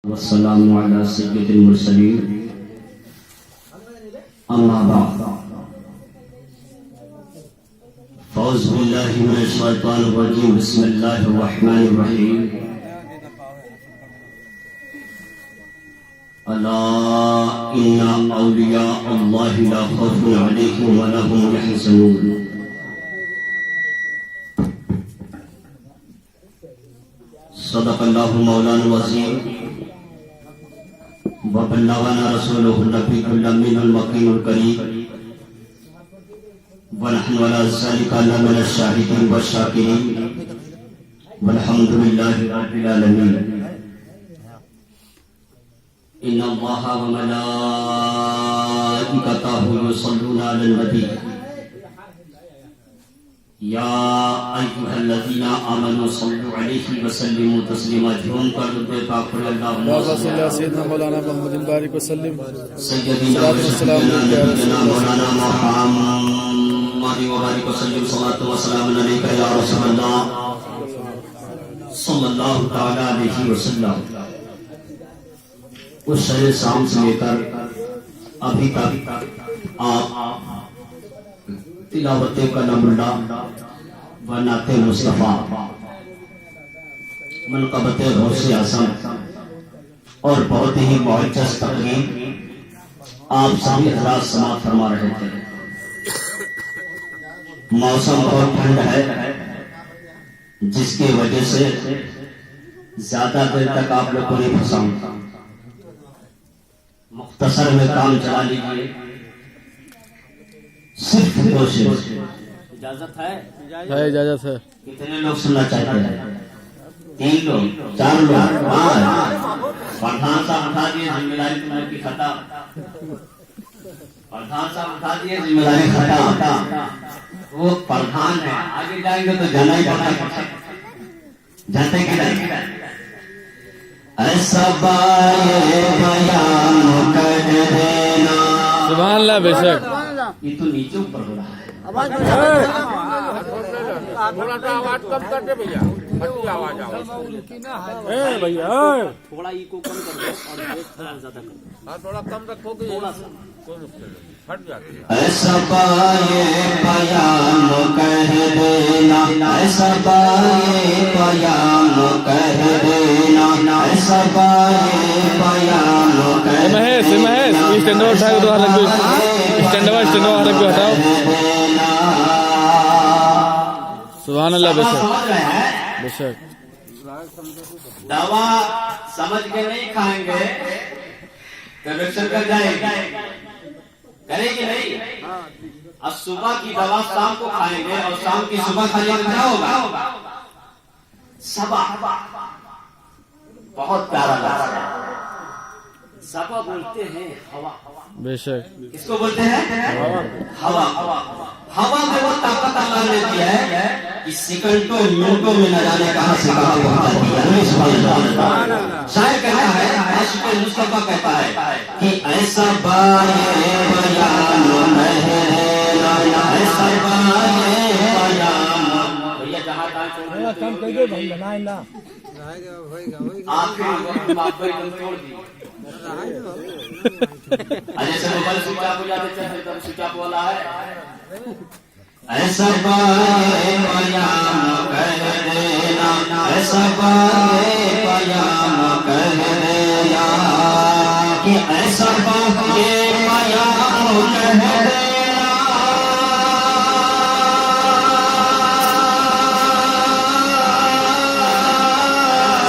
والسلام على سيد المرسلين أما بعد فأعوذ بالله من الشيطان الرجيم بسم الله الرحمن الرحيم ألا إن أولياء الله لا خوف عليهم ولا هم يحزنون صدق الله مولانا العظيم وبلغنا رسوله النبي الأمين المكين الكريم ونحن على ذلك من الشاهدين والشاكرين والحمد لله رب العالمين. إن الله وملائكته يصلون على النبي یا ایھا الذین آمنوا صلوا علیہ وسلموا تسلیما. جھوم کر درود پاک پڑھ اللہم صلی علی سیدنا مولانا محمد بارک وسلم سیدنا مولانا محمد وبارک وسلم صلاۃ و سلام علیک یا رسول اللہ صلی اللہ تعالی علیہ وسلم. اس شہر شام سے لے کر ابھی تک آپ تلاوت کلام اللہ و نعت مصطفیٰ منقبت غوث اعظم اور بہت ہی معجز تقریر آپ سبھی حضرات سماعت فرما رہے تھے. موسم بہت ٹھنڈ ہے جس کی وجہ سے زیادہ دیر تک آپ لوگوں کو نہیں پھنساؤں. مختصر میں کام چلا لیجیے. صرف کوشش. اجازت ہے؟ اجازت ہے. کتنے لوگ سننا چاہتے ہیں؟ 3 لوگ 4 لوگ 5. پردھان صاحب اٹھا دیے ذمہ داری تمہاری کی خطا. پردھان صاحب اٹھا دیے ذمہ داری خطا. وہ پردھان ہے, آگے جائیں گے تو جانا ہی پڑتا ہے. جاتے کہ نہیں؟ ایسا بائے بیان کر دینا. سبحان اللہ. بے شک یہ تو نیچے اوپر ہو رہا ہے. آواز کم کر دے بھیا, آواز تھوڑا ایکو کم کر دو اور زیادہ کر دو. تھوڑا کم رکھو گے پھٹ جاتی ہے. ایسا پائے پیام کہہ دینا, ایسا پائے پیام کہہ دینا, ایسا پائے پیام کہہ دینا. سبحان اللہ. بے شک بے شک. دوا سمجھ کے نہیں کھائیں گے کنیکشن کر جائے گی, کرے گی نہیں. اب صبح کی دوا شام کو کھائیں گے اور شام کی صبح کھانے میں کیا ہوگا؟ صبا. بہت پیارا لفظ ہے. صبا بولتے ہیں ہوا. بے شک. کس کو بولتے ہیں؟ ہوا. ہوا میں وہ طاقت اللہ نے دی ہے کہ سیکنڈوں منٹوں میں نہ جانے کہاں سے کہاں پہنچاتی ہے. شاعر کہتا ہے, عاشق مصطفیٰ کہتا ہے کہ ایسا بائے بیان مہرنا, ایسا بائے بیان. بھیا جہاں تھا کم کر دے بھائی, آخری وقت آپ بھائی چھوڑ دی. جیسے موبائل سوئچ آف ہو جاتے تھے تب سوئچ آف والا ہے. ایسا پائے پیام کہہ دینا, ایسا پائے پیام کہہ دینا, کہ ایسا پائے پیام کہہ دینا.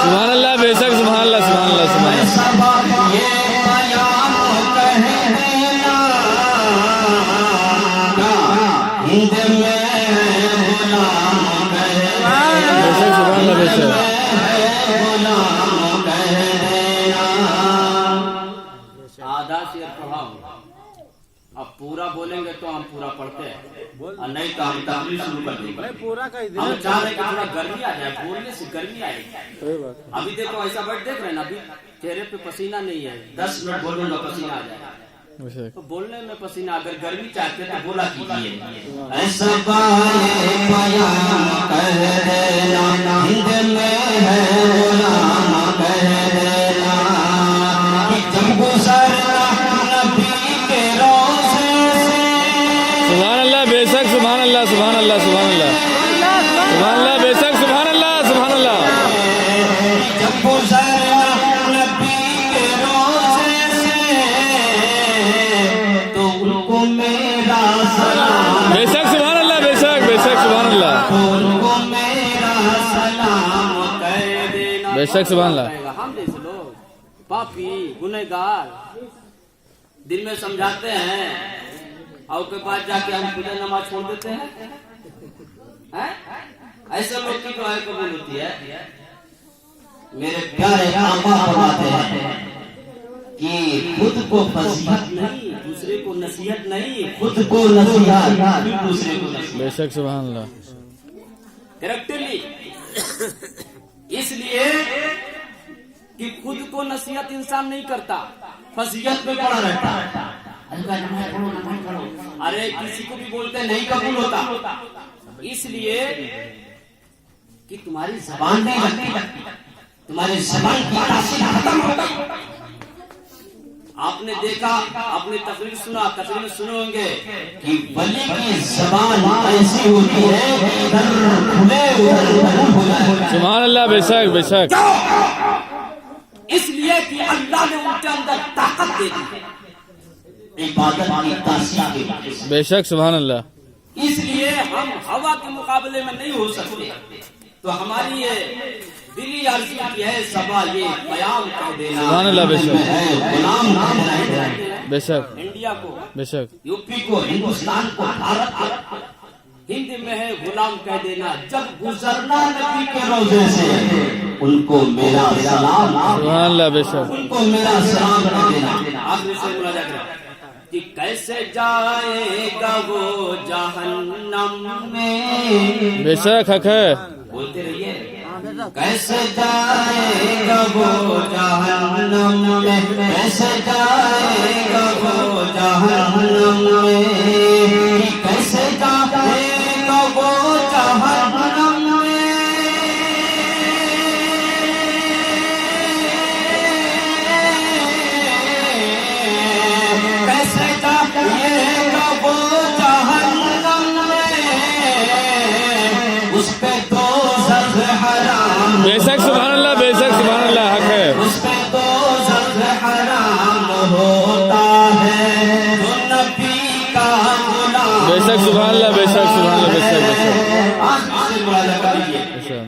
سبحان اللہ. بے شک. سبحان اللہ. سبحان اللہ. سبحان اللہ. ایسا پائے پیام کہہ دینا, ہند میں غلام کہہ دینا. بے شک. سبحان اللہ. بے شک. غلام کہہ دینا. آدھا شعر پڑھا ہوں, اب پورا بولیں گے تو ہم پورا پڑھتے ہیں, اور نہیں تو ہم تقریر شروع کر دیں گے. ہم چاہ رہے کہ تھوڑا گرمی آ جائے, بولنے سے گرمی آئے گی. ابھی دیکھو ایسا بیٹھ دیکھ رہے ہیں نا, ابھی چہرے پہ پسینہ نہیں ہے. 10 منٹ بولوں گا پسینہ آ جائے گا. تو بولنے میں پسینہ, اگر گرمی چاہتے تو بولا کیجیے. ایسا پائے پیام کہہ دینا, ہند میں ہے غلام کہہ دینا. شک سبحان اللہ. ہم جیسے لوگ پاپی گنہگار دل میں سمجھاتے ہیں اور کے بعد جا کے ہم پوجا نماز چھوڑ دیتے ہیں. ایسے لوگ کی دعائیں قبول ہوتی ہے. میرے پیارے آقا فرماتے ہیں کہ خود کو فضیحت نہیں، دوسرے کو نصیحت نہیں، خود کو نصیحت پھر دوسرے کو نصیحت. بے شک سبحان اللہ. کریکٹرلی اس لیے کہ خود کو نصیحت انسان نہیں کرتا، فضیحت میں پڑا رہتا ہے. ارے کسی کو بھی بولتے نہیں قبول ہوتا، اس لیے کہ تمہاری زبان نہیں لگتی، تمہاری زبان کی تاثیر ختم ہو گئی. آپ نے دیکھا، آپ نے تقریر سنا، تقریر میں سنے ہوں گے کہ ولی کی زبان ایسی ہوتی ہے کہ ادھر کھلے ادھر بند ہو جائے. سبحان اللہ. بے شک بے شک. اس لیے کہ اللہ نے ان کے اندر طاقت دے دی، عبادت کی تاثیر کی وجہ سے. بے شک سبحان اللہ. اس لیے ہم ہوا کے مقابلے میں نہیں ہو سکتے. تو ہماری یہ دلی عرضی کی ہے سبا یہ قیام کر دینا. سبحان اللہ. بے شک غلام نام نہیں بے شک انڈیا کو، بے شک. یو پی کو، ہندوستان کو، بھارت کو ہند میں ہے غلام کہہ دینا. جب گزرنا نبی کے روزے سے ان کو میرا سلام، سبحان اللہ. بے شک. ان کو میرا سلام کر دینا. آخری سے مراجعہ کریں کہ کیسے جائے گا وہ جہنم میں. بے شک حق ہے. بولتے رہیے. کیسے جائے گا وہ جہنم میں، کیسے جائے گا وہ جہنم میں، کیسے جائے گا وہ جہنم میں. کیسے جائے گا وہ جہنم میں، اس پہ تو بے شک سبحان اللہ. بے شک سبحان اللہ. حق ہے. اس پہ تو زخ حرام ہوتا ہے جو نبی کا غلام. بے شک سبحان اللہ. بے شک سبحان اللہ. بے شک بے شک.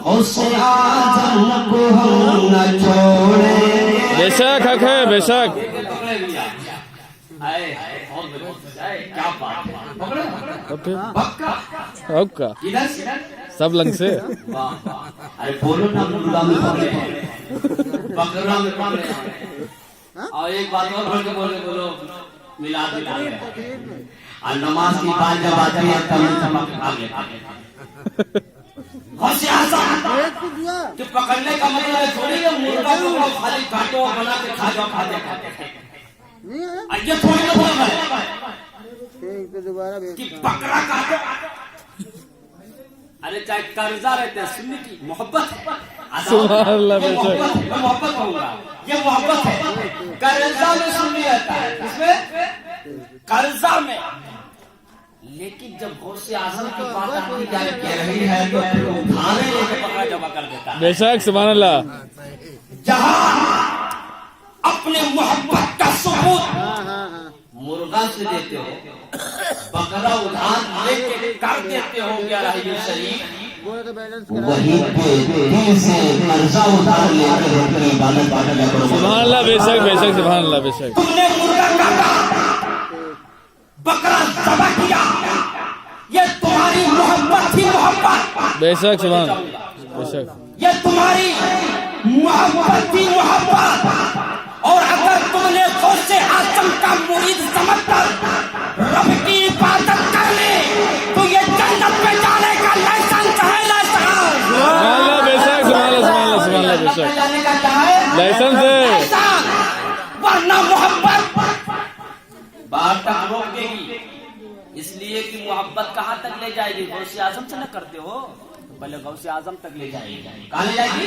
غوث اعظم کو ہم نہ چھوڑیں. بے شک حق ہے. بے شک. کیا بات ہے. اب کا سب لنگ سے. ارے بولو نا بکرا میں پکڑے، بکرا میں پڑھ رہے ہیں. اور ایک بات اور بڑھ کے بولو میلاد میں پڑھ رہے ہیں. اور نماز کی بات جب آتی ہے تب چمک آگے. غوث اعظم کہ پکڑنے کا مطلب ہے تھوڑی ہے مرغا کو خالی کاٹو اور بنا کے کھا جاؤ کھاتے کھاتے. یہ تھوڑی مطلب ہے کہ بکرا کاٹو. ارے چاہے قرضہ رہتے ہیں، سننے کی محبت ہے. سبحان اللہ. بے شک. میں محبت کہوں گا، یہ محبت ہے. قرضہ میں سننی رہتا ہے، اس میں قرضہ میں. لیکن جب غوث اعظم کی بات آتی جائے کہہ رہی ہے تو پھر ادھارے لے کے پکڑا جمع کر دیتا ہے. بے شک سبحان اللہ. جہاں اپنے محبت کا ثبوت مرغا سے دیتے ہو، بکرا ادھار لے کے کر دیتے ہو کیا رہی شریف، وہی پہ دل سے قرضہ ادھار لے کے اپنی عبادت کرو. سبحان اللہ. بے شک بے شک سبحان اللہ. بے شک. تم نے مرغا کاٹا، بکرا ذبح کیا، یہ تمہاری محبت تھی. محبت بے شک سبحان اللہ. بے شک. یہ تمہاری محبت تھی. محبت. اور اگر تم نے غوث اعظم کا مرید سمجھ کر رب کی عبادت کر لی تو یہ جنت میں جانے کا لائسنس ہے. سبحان اللہ. بے شک سبحان اللہ. سبحان اللہ. سبحان اللہ. بے شک. جانے کا کیا ہے؟ لائسنس ہے. ورنہ محبت باہر تک روک دے گی. اس لیے کہ محبت کہاں تک لے جائے گی؟ غوث اعظم سے نہ کرتے ہو، پہلے غوث اعظم تک لے جائے گی. کہاں لے جائے گی؟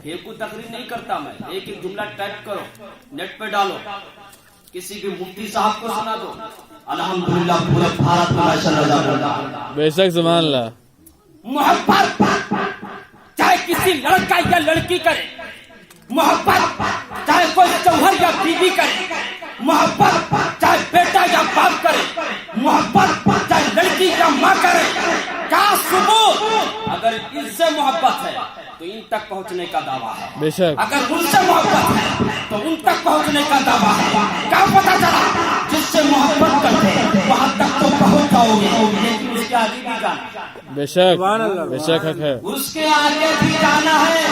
پھیکو تقریر نہیں کرتا میں. ایک ایک جملہ ٹائپ کرو، نیٹ پہ ڈالو، کسی بھی مفتی صاحب کو سنا دو. الحمدللہ پورے بھارت میں ماشاء اللہ. بے شک سبحان اللہ. محبت چاہے کسی لڑکا یا لڑکی کرے، محبت چاہے کوئی شوہر یا بیوی کرے، محبت چاہے بیٹا یا باپ کرے، محبت چاہے لڑکی یا ماں کرے. کیا ثبوت؟ اگر اس سے محبت ہے तो इन तक पहुंचने का दावा है। बेशक अगर उनसे मोहब्बत है तो उन तक पहुंचने का दावा है। क्या पता चला जिससे मोहब्बत करते वहां तक तो पहुंच जाओगे, लेकिन उसके आगे भी जाना, बेशक हक है। उसके आगे भी जाना है।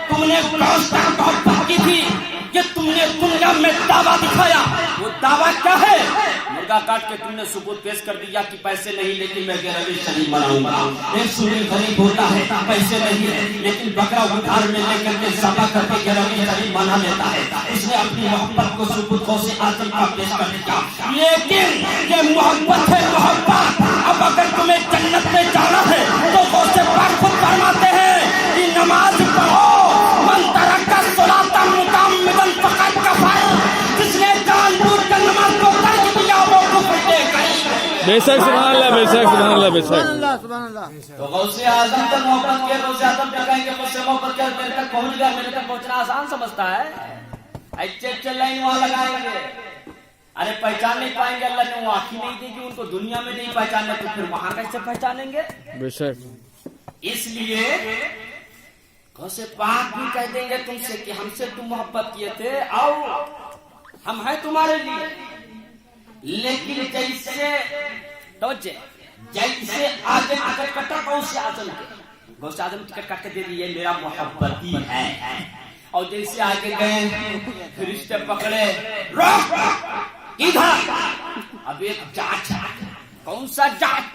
तुमने कौन सा मोहब्बत की थी कि तुमने दुनिया में दावा दिखाया? वो दावा क्या है? मुर्गा काट के तुमने सबूत पेश कर दिया कि पैसे नहीं, लेकिन मैं गिरवी शरीफ बनाऊंगा। एक सुनील गरीब होता है, पैसे नहीं है, लेकिन बकरा उधार में लेकर के सभा करके गिरवी शरीफ बना लेता है। इसने अपनी मोहब्बत को सबूतों से आजम का पेश कर दिया। लेकिन ये मोहब्बत है मोहब्बत। अब अगर तुम्हें जन्नत में जाना है तो गौसे पाक खुद फरमाते हैं कि नमाज पढ़ो, मन तरक्का सलाता मुताम्मिदन फकत कफर। जिसने जानबूझ कर नमाज को तर्क किया वो कुफ्र पे गई। बेशक सुभान अल्लाह, बेशक सुभान अल्लाह, बेशक। तो गौसे आजम तक मोहब्बत किया, गौसे आजम तक कहेंगे मुझसे मोहब्बत किया, मेरे तक पहुंच गया। मेरे तक पहुंचना आसान समझता है? अच्छे लाइन वहां लगाएंगे, अरे पहचान नहीं पाएंगे। अल्लाह ने वो आँखें नहीं दी कि उनको दुनिया में नहीं पहचाने, तो फिर वहां कैसे पहचानेंगे? बेशक इसलिए गौसे पाक भी कह देंगे तुमसे कि हमसे तुम मोहब्बत किए थे, आओ हम हैं तुम्हारे लिए। लेकिन जैसे तो जैसे आगे टिकट कटा गौसे आजम के, गौसे आजम टिकट काट के दे दिए मेरा मोहब्बती है। और जैसे आगे गए रिश्ते पकड़े, रोक इधर। अब एक जांच, कौन सा जांच?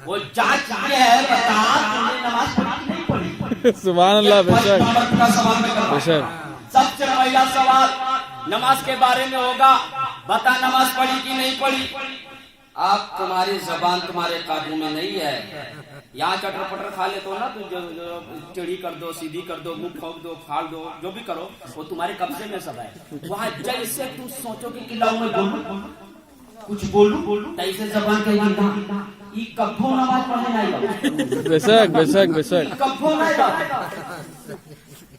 वो जांच ये है, बता तुमने नमाज पढ़ी नहीं पढ़ी? सुभान अल्लाह, बेशक का सवाल मैं कर रहा हूं। बेशक। सबसे पहला सवाल नमाज के बारे में होगा, बता नमाज पढ़ी कि नहीं पढ़ी? आप तुम्हारी जबान तुम्हारे काबू में नहीं है। यहाँ चटर पटर खा ले तो ना, तो जो टेढ़ी कर दो, सीधी कर दो, मुंह ठोक दो, फाड़ दो, जो भी करो वो तुम्हारे कब्जे में सब है। वहाँ जैसे तुम सोचोगे कि लाओ मैं बोलूं, कुछ बोलूं, तैसे जबान कहेगी ये कब्बो नमाज पढ़ने नहीं जाओ। बेशक बेशक बेशक। कब्बो नहीं जाओ।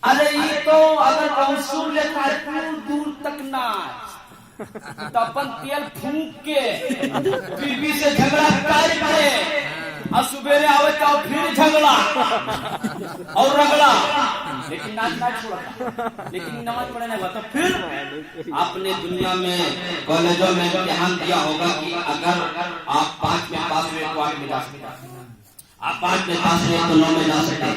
अरे ये तो अगर उसूल लेता है दूर तक नाच, तो अपन तेल फूंक के बीवी से झगड़ा करके और सुबेरे आवे तो फिर झगड़ा और रगड़ा, लेकिन नाच ना छोड़ा, लेकिन नमाज पढ़ने लगा। तो फिर आपने दुनिया में कॉलेजों में इम्तिहान दिया होगा कि अगर आप 5 में पास हुए तो 8 में जा सकते, आप 5 में पास हुए तो 9 में जा सकते,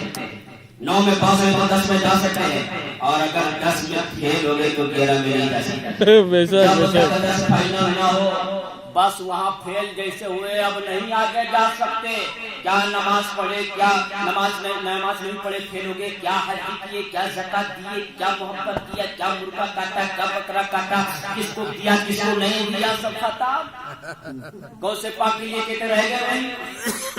9 में पास हुए तो 10 में जा सकते हैं, और अगर 10 में फेल हो गए तो 11 में नहीं जा सकते। बेशक बेशक। फाइनल ना हो बस वहाँ फेल जैसे हुए, अब नहीं आगे जा सकते। क्या नमाज पढ़े, क्या नमाज नहीं पढ़े, फेल हो गए, क्या हज किए, क्या ज़कात दिए, क्या मोहब्बत किया, क्या मुर्गा काटा, क्या बकरा काटा, किसको दिया किसको नहीं दिया, सब खत्म। गौ से पाक के लिए कहते रह गए नहीं।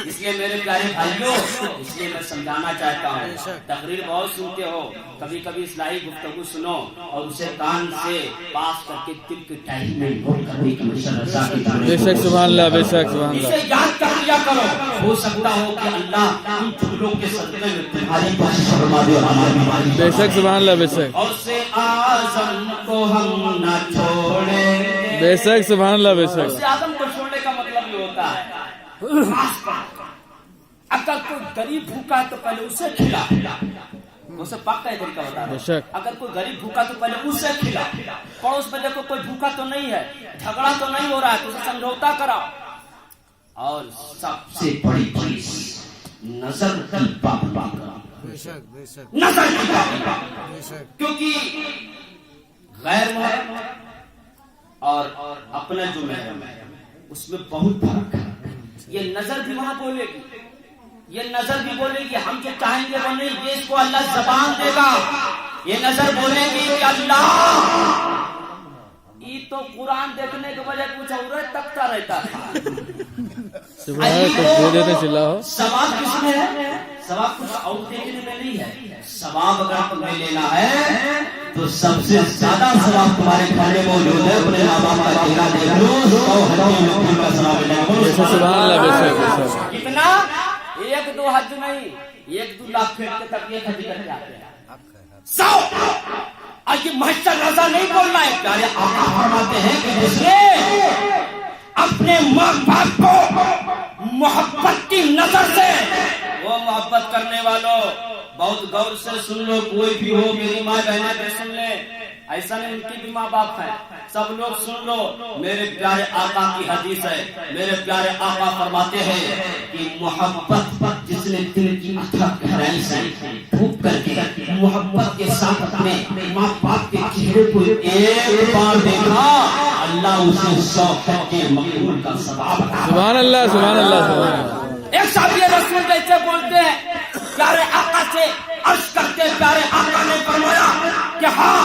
इसलिए मेरे प्यारे भाइयों, इसलिए मैं समझाना चाहता हूँ, तकरीर बहुत सुनते हो, कभी कभी इस्लाही गुफ्तगू सुनो और उसे कान से पास करके दिल के टाइम में नोट करने की बेशक सुभान अल्लाह, बेशक सुभान अल्लाह। इसे याद कर लिया करो। हो सकता हो कि अल्लाह इन फूलों के सदक़े में तुम्हारी बख्शिश फरमा दे और हमारी बीमारी। बेशक सुभान अल्लाह, बेशक। और से आज़म को हम न छोड़े। बेशक सुभान अल्लाह, बेशक। से आज़म को छोड़ने का मतलब ये होता है, अगर कोई गरीब भूखा है तो पहले उसे खिला, उसे पाक का तरीका बता रहा है। अगर कोई गरीब भूखा तो पहले उससे खिला। पड़ोस में देखो कोई भूखा तो नहीं है, झगड़ा तो नहीं हो रहा है, तो उसे समझौता कराओ। और सबसे बड़ी चीज नजर की पाबंदी करो, नजर की पाबंदी, क्योंकि गैर महरम और अपना जो महरम है उसमें बहुत फर्क है। ये नजर भी वहां बोलेगी, ये नजर भी बोलेगी हम जो चाहेंगे वो नहीं, ये इसको अल्लाह जबान देगा। ये नजर बोलेगी कि अल्लाह, ये तो कुरान देखने के बजाय कुछ और तकता रहता है। सवाब किसमें है? सवाब कुछ और देखने में नहीं है। सवाब अगर तुम्हें लेना है तो सबसे ज्यादा सवाब तुम्हारे घर में मौजूद है। अपने माँ बाप का चेहरा देख लो, 100 हज का सवाब मिलेगा। कितना? 1-2 हज नहीं, 1-2 लाख फेंकते तक 1 हज करके आते हैं। 100 ये महशर रजा नहीं बोलना है। प्यारे आका फरमाते हैं कि जिसने अपने माँ बाप को मोहब्बत की नजर से, वो मोहब्बत करने वालों बहुत गौर से सुन लो, कोई भी हो, मेरी माँ बहना भी सुन ले, ऐसा नहीं उनकी भी माँ बाप है, सब लोग सुन लो। मेरे प्यारे आका की हदीस है, मेरे प्यारे आका फरमाते हैं कि मोहब्बत जिसने दिल की अथाह गहराई से फूंक करके मोहब्बत के साथ अपने माँ बाप के चेहरे को एक बार देखा, अल्लाह उसे 100 हज मकबूल का सवाब अता फरमाता। सुभान अल्लाह, सुभान अल्लाह, सुभान अल्लाह। एक साहब ये रसूल कैसे बोलते हैं, प्यारे आका से अर्ज करते, प्यारे आका ने फरमाया कि हाँ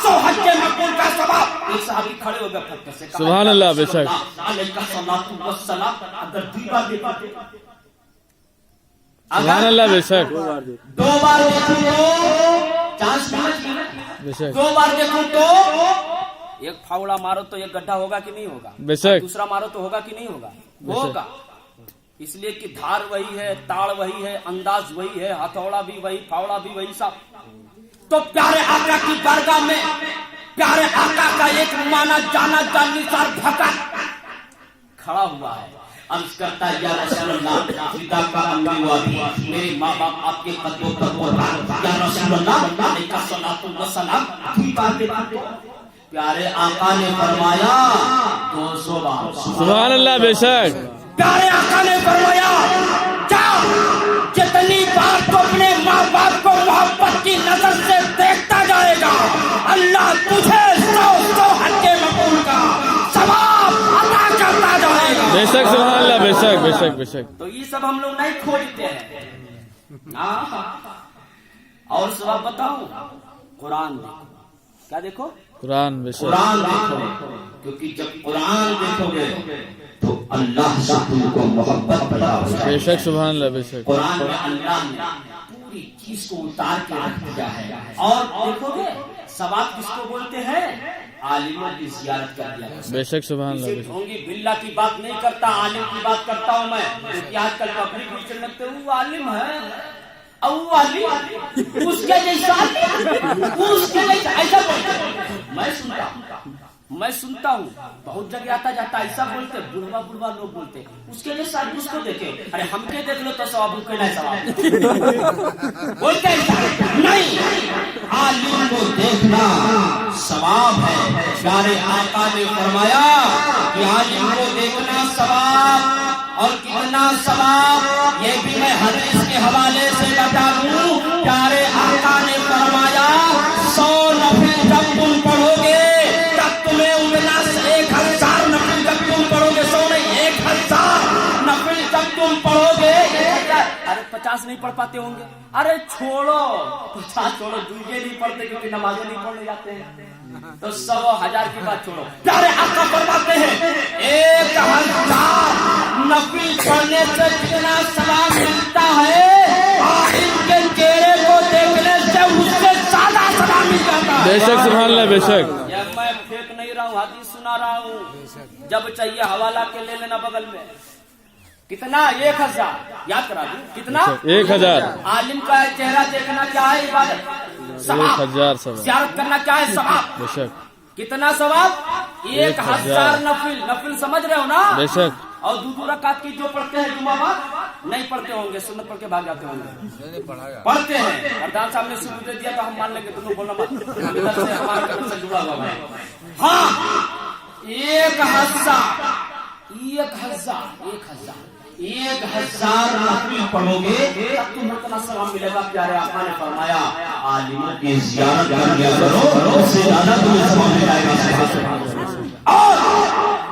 100 हज मकबूल का सवाब। एक साहबी खड़े हो गए फटके से, सुभान अल्लाह, बेशक अलैका सलातु वस्सलाम। अगर 2 बार देखा, सुभान अल्लाह, बेशक 2 बार देखूं तो चांस बेशक 2 बार देखूं तो एक फावड़ा मारो तो एक गड्ढा होगा कि नहीं होगा, बेशक दूसरा मारो तो होगा कि नहीं होगा, होगा। इसलिए कि धार वही है, ताड़ वही है, अंदाज वही है, हथौड़ा भी वही, फावड़ा भी वही सब। तो प्यारे आका की बारगाह में प्यारे आका का एक माना जाना जानिसार भक्त खड़ा हुआ है, अर्ज करता है या रसूलल्लाह फिदा का अम्मी व अबी, मेरे माँ बाप आपके कदमों पर कुर्बान, या रसूलल्लाह अलैका सलातु व सलाम। 2 बार देखा तो प्यारे आका ने फरमाया 200 बार। सुभान अल्लाह, बेशक प्यारे आका ने फरमाया जितनी बार तो अपने माँ बाप को मोहब्बत की नजर से देखता जाएगा, अल्लाह तुझे 100 हज मकबूल का सवाब अता करता जाएगा। बेशक, सुभान अल्लाह, बेशक बेशक बेशक। तो ये सब हम लोग नहीं खोजते हैं। और सब बताऊं, कुरान देखो, क्या देखो, कुरान, बेशक कुरान देखो, क्योंकि जब कुरान देखोगे तो अल्लाह से तुमको मोहब्बत पैदा हो जाएगी। बेशक, सुभान अल्लाह, बेशक कुरान में अल्लाह ने पूरी चीज को उतार के रख दिया है। और देखोगे सवाब किसको बोलते हैं, आलिमों की जियारत कर दिया। बेशक, सुभान अल्लाह, बेशक ढोंगी बिल्ला की बात नहीं करता, आलिम की बात करता हूँ मैं। क्योंकि आजकल पब्लिक बीच लगते वो आलिम है, और वो आलिम उसके जैसा, उसके जैसा ऐसा बोलते। मैं सुनता हूँ बहुत जगह आता जाता ऐसा बोलते, बुढ़वा बुढ़वा लोग बोलते, उसके लिए शायद उसको देखे, अरे हमके देख लो तो सवाब के नहीं सवाब बोलते नहीं। आलिम को देखना सवाब है। प्यारे आका ने फरमाया कि आलिम को देखना सवाब, और कितना सवाब ये भी मैं हदीस के हवाले से बता दूं। प्यारे आका ने फरमाया 100 नफिल जब तुम पढ़ोगे तब तुम्हें उतना 1000 नफिल जब तुम पढ़ोगे, 100 नहीं 1000 नफिल जब तुम पढ़ोगे। अरे 50 नहीं पढ़ पाते होंगे, अरे छोड़ो 50 छोड़ो, दूजे नहीं पढ़ते क्योंकि नमाजें नहीं पढ़ने जाते हैं, तो 100,000 की बात छोड़ो। प्यारे आका फरमाते हैं 1000 नफिल पढ़ने से कितना सवाब मिलता है, आलिम के चेहरे को देखने से उससे ज्यादा सवाब मिल जाता है। बेशक, सुभान अल्लाह, बेशक। मैं फेंक नहीं रहा हूँ, हदीस सुना रहा हूँ। जब चाहिए हवाला के ले लेना बगल में। कितना, 1000 याद करा दूं, कितना 1000। आलिम का चेहरा देखना क्या है, इबादत, 1000 सवाब। ज़ियारत करना क्या है, सवाब। बेशक, कितना सवाब, 1000 नफिल। नफिल समझ रहे हो ना, बेशक। और 2 रकात की जो पढ़ते हैं जुमा बाद नहीं पढ़ते होंगे, सुन्नत पढ़ के भाग जाते होंगे, पढ़ते हैं। प्रधान साहब ने शुरू दे दिया तो हम मान लेंगे, तुम बोलना मत, इधर से हमारे घर से जुड़ा हुआ है। हाँ 1000 नफिल पढ़ोगे तब तुम उतना सवाब मिलेगा। प्यारे आका ने फरमाया आलिमों की ज़ियारत कर लिया करो, उससे ज्यादा तुम्हें सवाब मिल जाएगा। और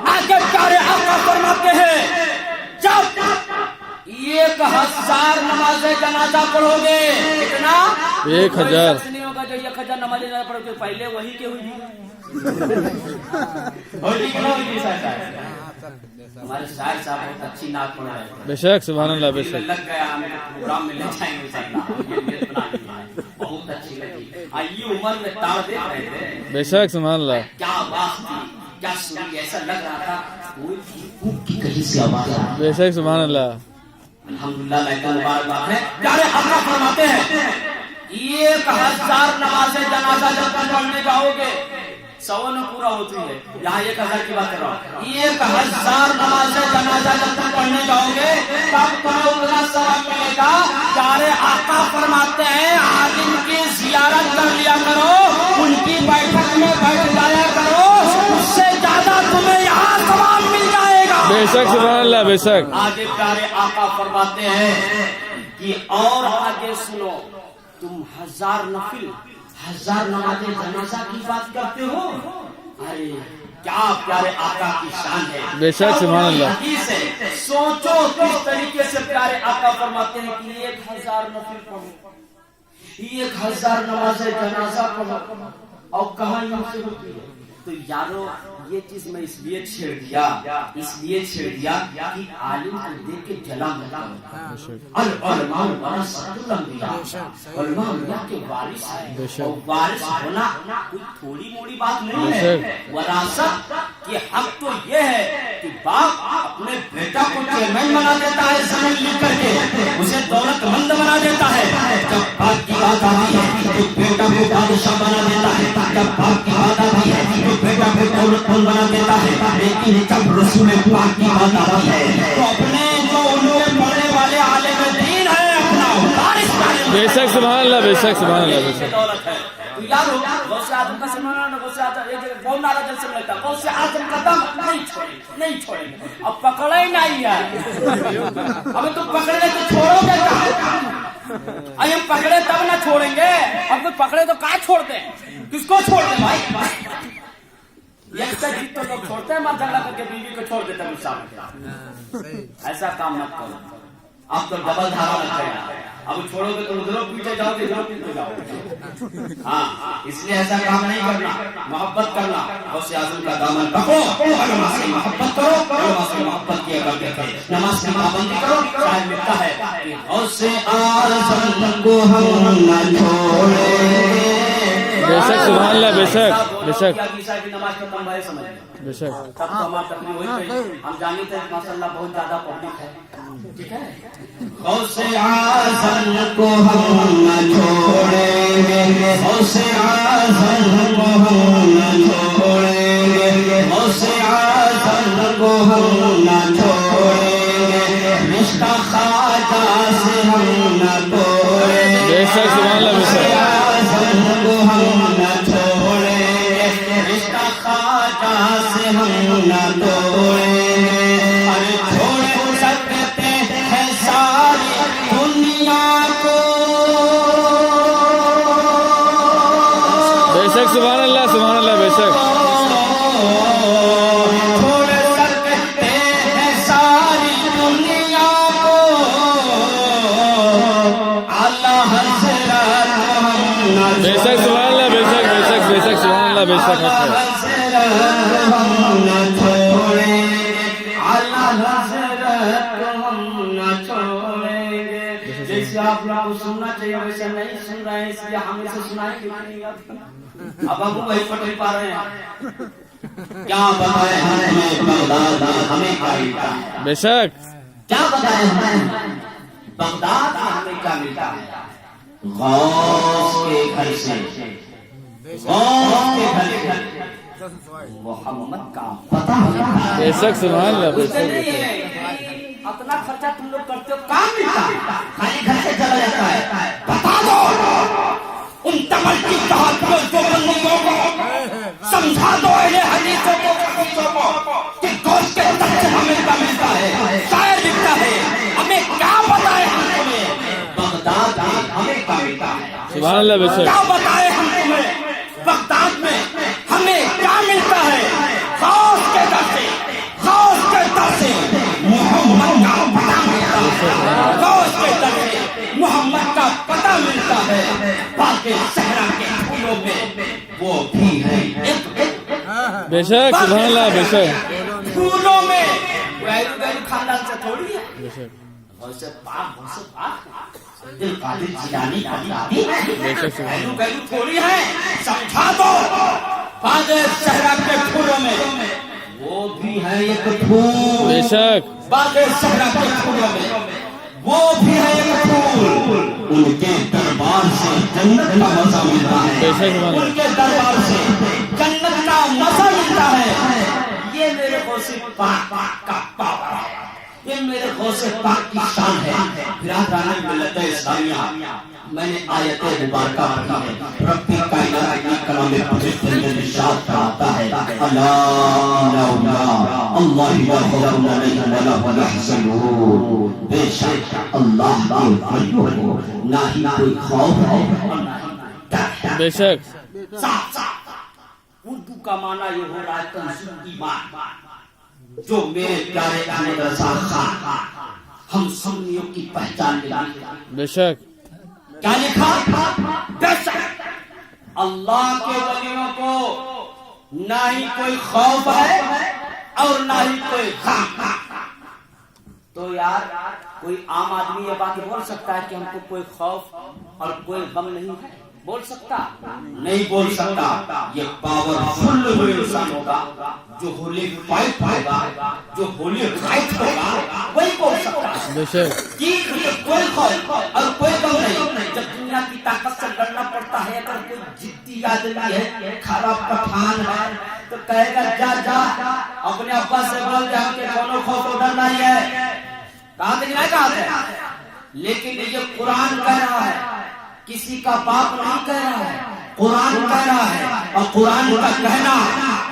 आगे प्यारे आका फरमाते हैं जब 1000 नमाज़े जनाजा पढ़ोगे, कितना, 1000 नहीं होगा जो 1000 नमाज़े जनाजा पढ़ोगे, पहले वही के हुई हमारे शायर साहब बहुत अच्छी नाक पढ़ रहे थे। बेशक, सुभान अल्लाह, बेशक लग गया, हमें प्रोग्राम में ले जाएंगे बहुत अच्छी लगी। ये उम्र में तार देख रहे थे, बेशक, सुभान अल्लाह। क्या आवाज थी, क्या सुनी, ऐसा लग रहा था कोई भूख की कहीं से आवाज आ रही। बेशक, सुभान अल्लाह। अल्हम्दुलिल्लाह। प्यारे आका फरमाते हैं 1000 नमाज़े जनाजा जब तुम पढ़ने जाओगे 100 में पूरा होती है, यहाँ 1000 की बात कर रहा हूँ। 1000 नमाज जनाजा जब तुम पढ़ने जाओगे तब तुम्हें उतना सवाब मिलेगा। प्यारे आका फरमाते हैं आलिम की जियारत कर लिया करो, उनकी बैठक में बैठ जाया करो, उससे ज्यादा तुम्हें यहाँ सवाब मिल जाएगा। बेशक सुभान अल्लाह बेशक। आगे प्यारे आका फरमाते हैं कि और आगे सुनो, तुम 1000 नफिल 1000 नमाज़े जनाजा की बात करते हो। अरे क्या प्यारे आका की शान है। बेशक सुभान अल्लाह। हदीस है, सोचो किस तरीके से प्यारे आका फरमाते हैं कि 1000 नफिल पढ़ो, 1000 नमाज़े जनाजा पढ़ो और कहाँ से होती है। तो यारो ये चीज मैं इसलिए छेड़ दिया कि आलिम को देख के जला मिला। उलमा के वारिस है, और वारिस होना कोई थोड़ी मोड़ी बात नहीं है। वरासत के हक तो ये है कि बाप अपने बेटा को चेयरमैन बना देता है, जमीन लिख करके उसे दौलतमंद बना देता है। जब बाप की बात आती है तो बेटा को बादशाह बना देता है, जब बाप की बात आती है तो बेटा को दौलतमंद बना देता है। लेकिन जब रसूल पाक की बात आती है तो अपने जो उन्होंने पढ़ने वाले आलिम दीन है अपना वारिस बना। बेशक सुभान अल्लाह बेशक सुभान अल्लाह बेशक। दौलत है तो यार बहुत से आदम का समझना ना, बहुत से आदम एक जगह बहुत नारा जल से लगता है, बहुत से आदम का दम नहीं छोड़ेंगे। अब पकड़े ही नहीं है, अब तुम पकड़ ले तो छोड़ोगे कहाँ? अरे हम पकड़े तब ना छोड़ेंगे, अब कोई पकड़े तो कहाँ छोड़ते हैं, किसको छोड़ते भाई? जीत तो लोग छोड़ते हैं, मार झगड़ा करके बीवी को छोड़ देते हैं गुस्सा में। ऐसा काम मत करो, अब तो डबल धारा लग जाएगा। अब छोड़ोगे तो उधरों पीछे जाओगे, इधरों पीछे जाओगे। हाँ, इसलिए ऐसा काम नहीं करना, मोहब्बत करना। गौसे आज़म का दामन पकड़ो, नमाज से मोहब्बत करो, नमाज से मोहब्बत किया करते थे, नमाज की पाबंदी करो। शायद मिलता है कि गौसे आज़म को हम न छोड़े। बेशक सुभान अल्लाह बेशक बेशक की नमाज खत्म भाई समझ बेशक। तब तो हमारी तकलीफ हुई थी। हम जानते हैं माशाल्लाह बहुत ज्यादा पब्लिक है, ठीक है। गौसे आज़म को हम न छोड़ेंगे, गौसे आज़म को हम न छोड़ेंगे, गौसे आज़म को हम न छोड़ेंगे, रिश्ता ख्वाजा से हम न तोड़ेंगे। बेशक सुभान अल्लाह बेशक। आज़म को हम न छोड़ेंगे, रिश्ता ख्वाजा से हम न तोड़ेंगे। अरे छोड़ सकते हैं सारी दुनिया को। बेशक सुभान अल्लाह बेशक। छोड़ सकते हैं सारी दुनिया को, आला हज़रत हम बेशक सुभान अल्लाह बेशक बेशक बेशक सुभान अल्लाह बेशक। हम न छोड़ेंगे, आला हज़रत हम न छोड़ेंगे। जैसे आप लोगों को सुनना चाहिए वैसे नहीं सुन रहे हैं, इसलिए हम इसे सुनाएंगे। अब हम वही पढ़ नहीं पा रहे हैं, क्या बताए हमें बगदाद हमें क्या मिलता है। बेशक क्या बताए हमें बगदाद हमें क्या मिलता है। गौस के घर से, गौस के घर से मोहम्मद का पता मिलता है। बेशक सुभान अल्लाह उससे बेशक नहीं बेशक। है अपना खर्चा तुम लोग करते हो, काम मिलता है, खाली घर से चला जाता है। बता दो उन तमल की कहानियों को, बंदियों को समझा दो अहले हदीसों को कि गौस के घर से हमें क्या मिलता है, शायर लिखता है। हमें क्या बताए हम तुम्हें बगदाद में हमें क्या मिलता है। सुभान अल्लाह बेशक। क्या बताए हम तुम्हें बगदाद में हमें क्या मिलता है। गौस के दर से, गौस के दर से मोहम्मद का पता मिलता है, गौस के दर से मोहम्मद का पता मिलता है। बाकी सहरा के फूलों में वो भी है बेशक सुभान अल्लाह बेशक। फूलों में गैर खानदान से थोड़ी है, बेशक वैसे पाक दिल कादिर जिलानी की बेशक सुभान अल्लाह। गैरू थोड़ी है। समझा दो बागे सहरा के फूलों में वो भी है एक फूल। बेशक बागे सहरा के फूलों में वो भी है एक फूल। उनके दरबार से जन्नत का मजा मिलता है, बेशक सुभान अल्लाह। उनके दरबार से जन्नत का پاک کا پاور ہے، یہ میرے غوث پاک کی شان ہے۔ برادران ملت اسلامیہ، میں نے آیت مبارکہ پڑھی ہے، رب کائنات کی کلام پاک کے اندر ارشاد فرماتا ہے الا اللہ لا خوف علیہم ولا هم يحزنون، بے شک اللہ کے ولیوں کو نہ ہی کوئی خوف ہے اور نہ ہی ڈر ہے۔ بے شک صاف صاف اردو کا معنی یہ ہو رہا ہے کنزول ایمان، جو میرے پیارے احمد رضا خان ہم سنیوں کی پہچان میں لکھا۔ بے شک کیا لکھا؟ بے شک اللہ کے ولیوں کو نہ ہی کوئی خوف ہے اور نہ ہی کوئی غم۔ تو یار کوئی عام آدمی یہ بات بول سکتا ہے کہ ہم کو کوئی خوف اور کوئی غم نہیں ہے؟ بول سکتا نہیں، بول سکتا۔ یہ پاور فل ہوئے انسان ہوگا جو ہولی فائٹ ہوگا، جو ہولی فائٹ ہوگا، وہی بول سکتا ہے بے شک کہ کوئی خوف اور کوئی غم نہیں۔ جب دنیا کی طاقت سے لڑنا پڑتا ہے، اگر کوئی جدی آدمی ہے، خراب پٹھان ہے، تو کہے گا جا جا اپنے ابا سے بول دے ہم کے کونوں خوف و ڈر نہیں ہے، کہا تک نہیں کہا ہے۔ لیکن یہ قرآن کہہ رہا ہے، کسی کا باپ نہیں کہہ رہا ہے، قرآن کہہ رہا ہے۔ اور قرآن کا کہنا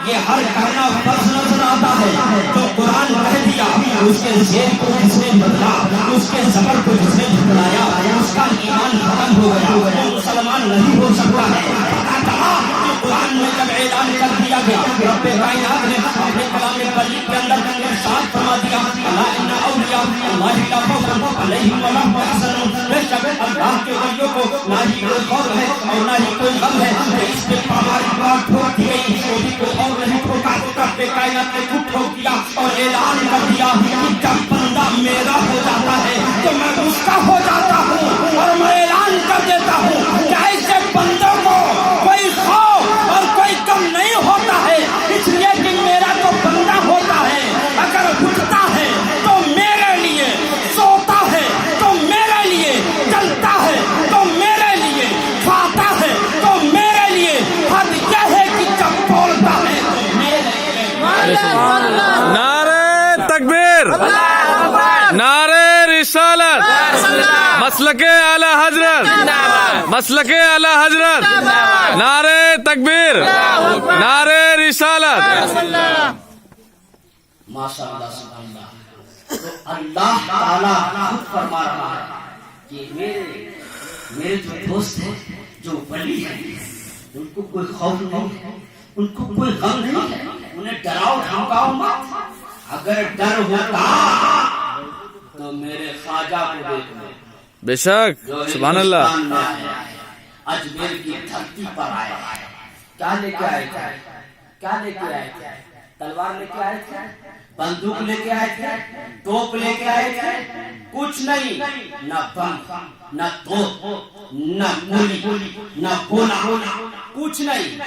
یہ ہر کہنا فرض نظر آتا ہے۔ جو قرآن کہہ دیا اس کے زیر کو جس نے بدلا، اس کے زبر کو جس نے جھٹلایا، اس کا ایمان ختم ہو گیا، وہ مسلمان نہیں ہو سکتا ہے۔ پتہ چلا کہ قرآن میں جب اعلان کر دیا گیا، رب کائنات نے اپنے کلام مجید کے اندر ارشاد فرما دیا الا ان اولیاء اللہ لا خوف علیہم ولا هم يحزنون، بے شک اللہ کے ولیوں کو نہ ہی کوئی خوف ہے اور نہ ہی کوئی غم ہے۔ اس کے ہماری بات ٹھوک دی گئی، کوئی اور نہیں ٹھوکا، رب کائنات نے خود ٹھوک دیا اور اعلان کر دیا کہ جب بندہ میرا ہو جاتا ہے تو میں اس کا ہو جاتا ہوں، اور میں اعلان کر دیتا ہوں کہ ایسے بندوں کو کوئی خوف اور کوئی غم نہیں ہوتا ہے، اس لیے کہ میرا تو بندہ ہوتا ہے، اگر اٹھتا ہے تو میرے لیے، سوتا ہے تو میرے لیے، چلتا ہے تو میرے لیے، کھاتا ہے تو میرے لیے، حد یہ ہے کہ جب بولتا ہے تو میرے لیے۔ نعرہ تکبیر، نعرہ رسالت، مسلک اعلی حضرت، مسلک اعلی حضرت، نعرہ تکبیر، نعرہ رسالت۔ ماشاء اللہ سبحان اللہ۔ تو اللہ تعالیٰ خود فرما رہا ہے کہ میرے جو دوست ہیں، جو ولی ہیں، ان کو کوئی خوف نہیں ہے، ان کو کوئی غم نہیں ہے، انہیں ڈراؤ دھمکاؤ مت۔ اگر ڈر ہوتا تو میرے خواجہ کو دیکھو، بے شک سبحان اللہ۔ ہندوستان میں آیا ہے، اجمیر کی دھرتی پر آیا ہے، کیا لے کے آئے تھے؟ کیا لے کے آئے تھے؟ تلوار لے کے آئے تھے، بندوق لے کے آئے تھے، توپ لے کے آئے تھے؟ کچھ نہیں، نہ بم، نہ توپ، نہ گولی، نہ گولا، کچھ نہیں۔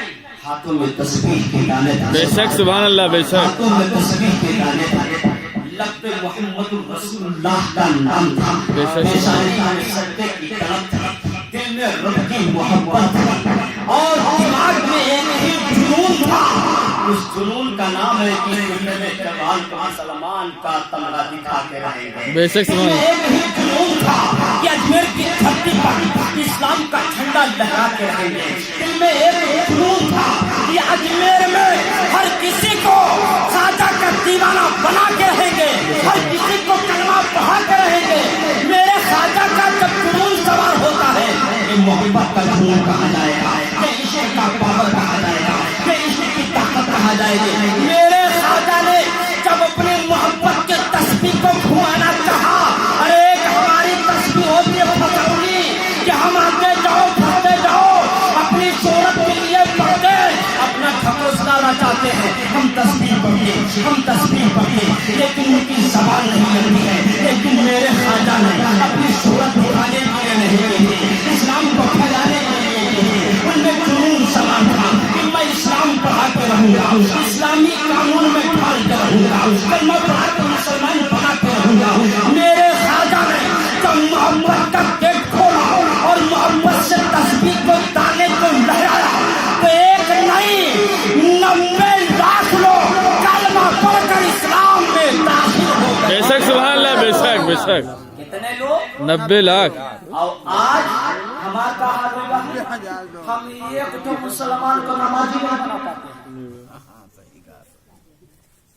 ہاتھوں میں تسبیح کے دانے تھے، بے شک سبحان اللہ، بے شک ہاتھوں میں تسبیح کے دانے تھے، لب پہ محمد رسول اللہ کا نام تھا، بے شک پیشانی میں سجدے کی طرف تھی، دل میں رب کی محبت تھی، اور دماغ میں ایک ہی جنون تھا۔ اس جنون کا نام ہے کہ جوان کو مسلمان کا تمغہ دکھا کے رہیں گے۔ بے شک سبحان اللہ۔ ایک ہی جنون تھا کہ اجمیر کی دھرتی پر اسلام کا جھنڈا لہرا کے رہیں گے۔ دل میں ایک جنون تھا کہ اجمیر میں ہر کسی کو خواجہ کا دیوانہ بنا کے رہیں گے، ہر کسی کو کلمہ پڑھا کے رہیں گے۔ میرے خواجہ کا جب جنون سوار ہوتا ہے، یہ محبت کا جنون کہا جائے گا، یہ عشق کا پاور کہا جائے گا، یہ عشق کی طاقت کہا جائے گی۔ میرے خواجہ نے جب اپنی محبت کے تسبیح کو گھمانا چاہا، ارے ایک ہماری تسبیح ہوتی ہے پھسولی کہ ہم آتے جاؤ پھستے جاؤ، اپنی صورت کے لیے پڑھتے اپنا ٹھکوسنا چاہتے ہیں، ہم تسبیح پڑھیے، ہم تسبیح پڑھیے، لیکن ان کی زبان نہیں لگتی ہے۔ لیکن میرے خواجہ نے اپنی صورت دکھانے کے لیے نہیں کی، اسلام کو پھیلانے کے لیے کی، ان میں جنون سوار تھا کہ میں اسلام پڑھا کے رہوں گا، اسلامی قانون میں ڈھال کے رہوں گا، کلمہ پڑھا کے مسلمان بنا کے رہوں گا۔ میرے خواجہ نے جب محمد کا گیٹ کھولا اور محمد سے تسبیح کو دانے کو لہرایا تو ایک نہیں 90 لاکھ لوگ کلمہ پڑھ کر اسلام बेशक कितने लोग 90 लाख। और आज हमारा का हाल होगा, हम एक तो मुसलमान को नमाजी नहीं बना पाते।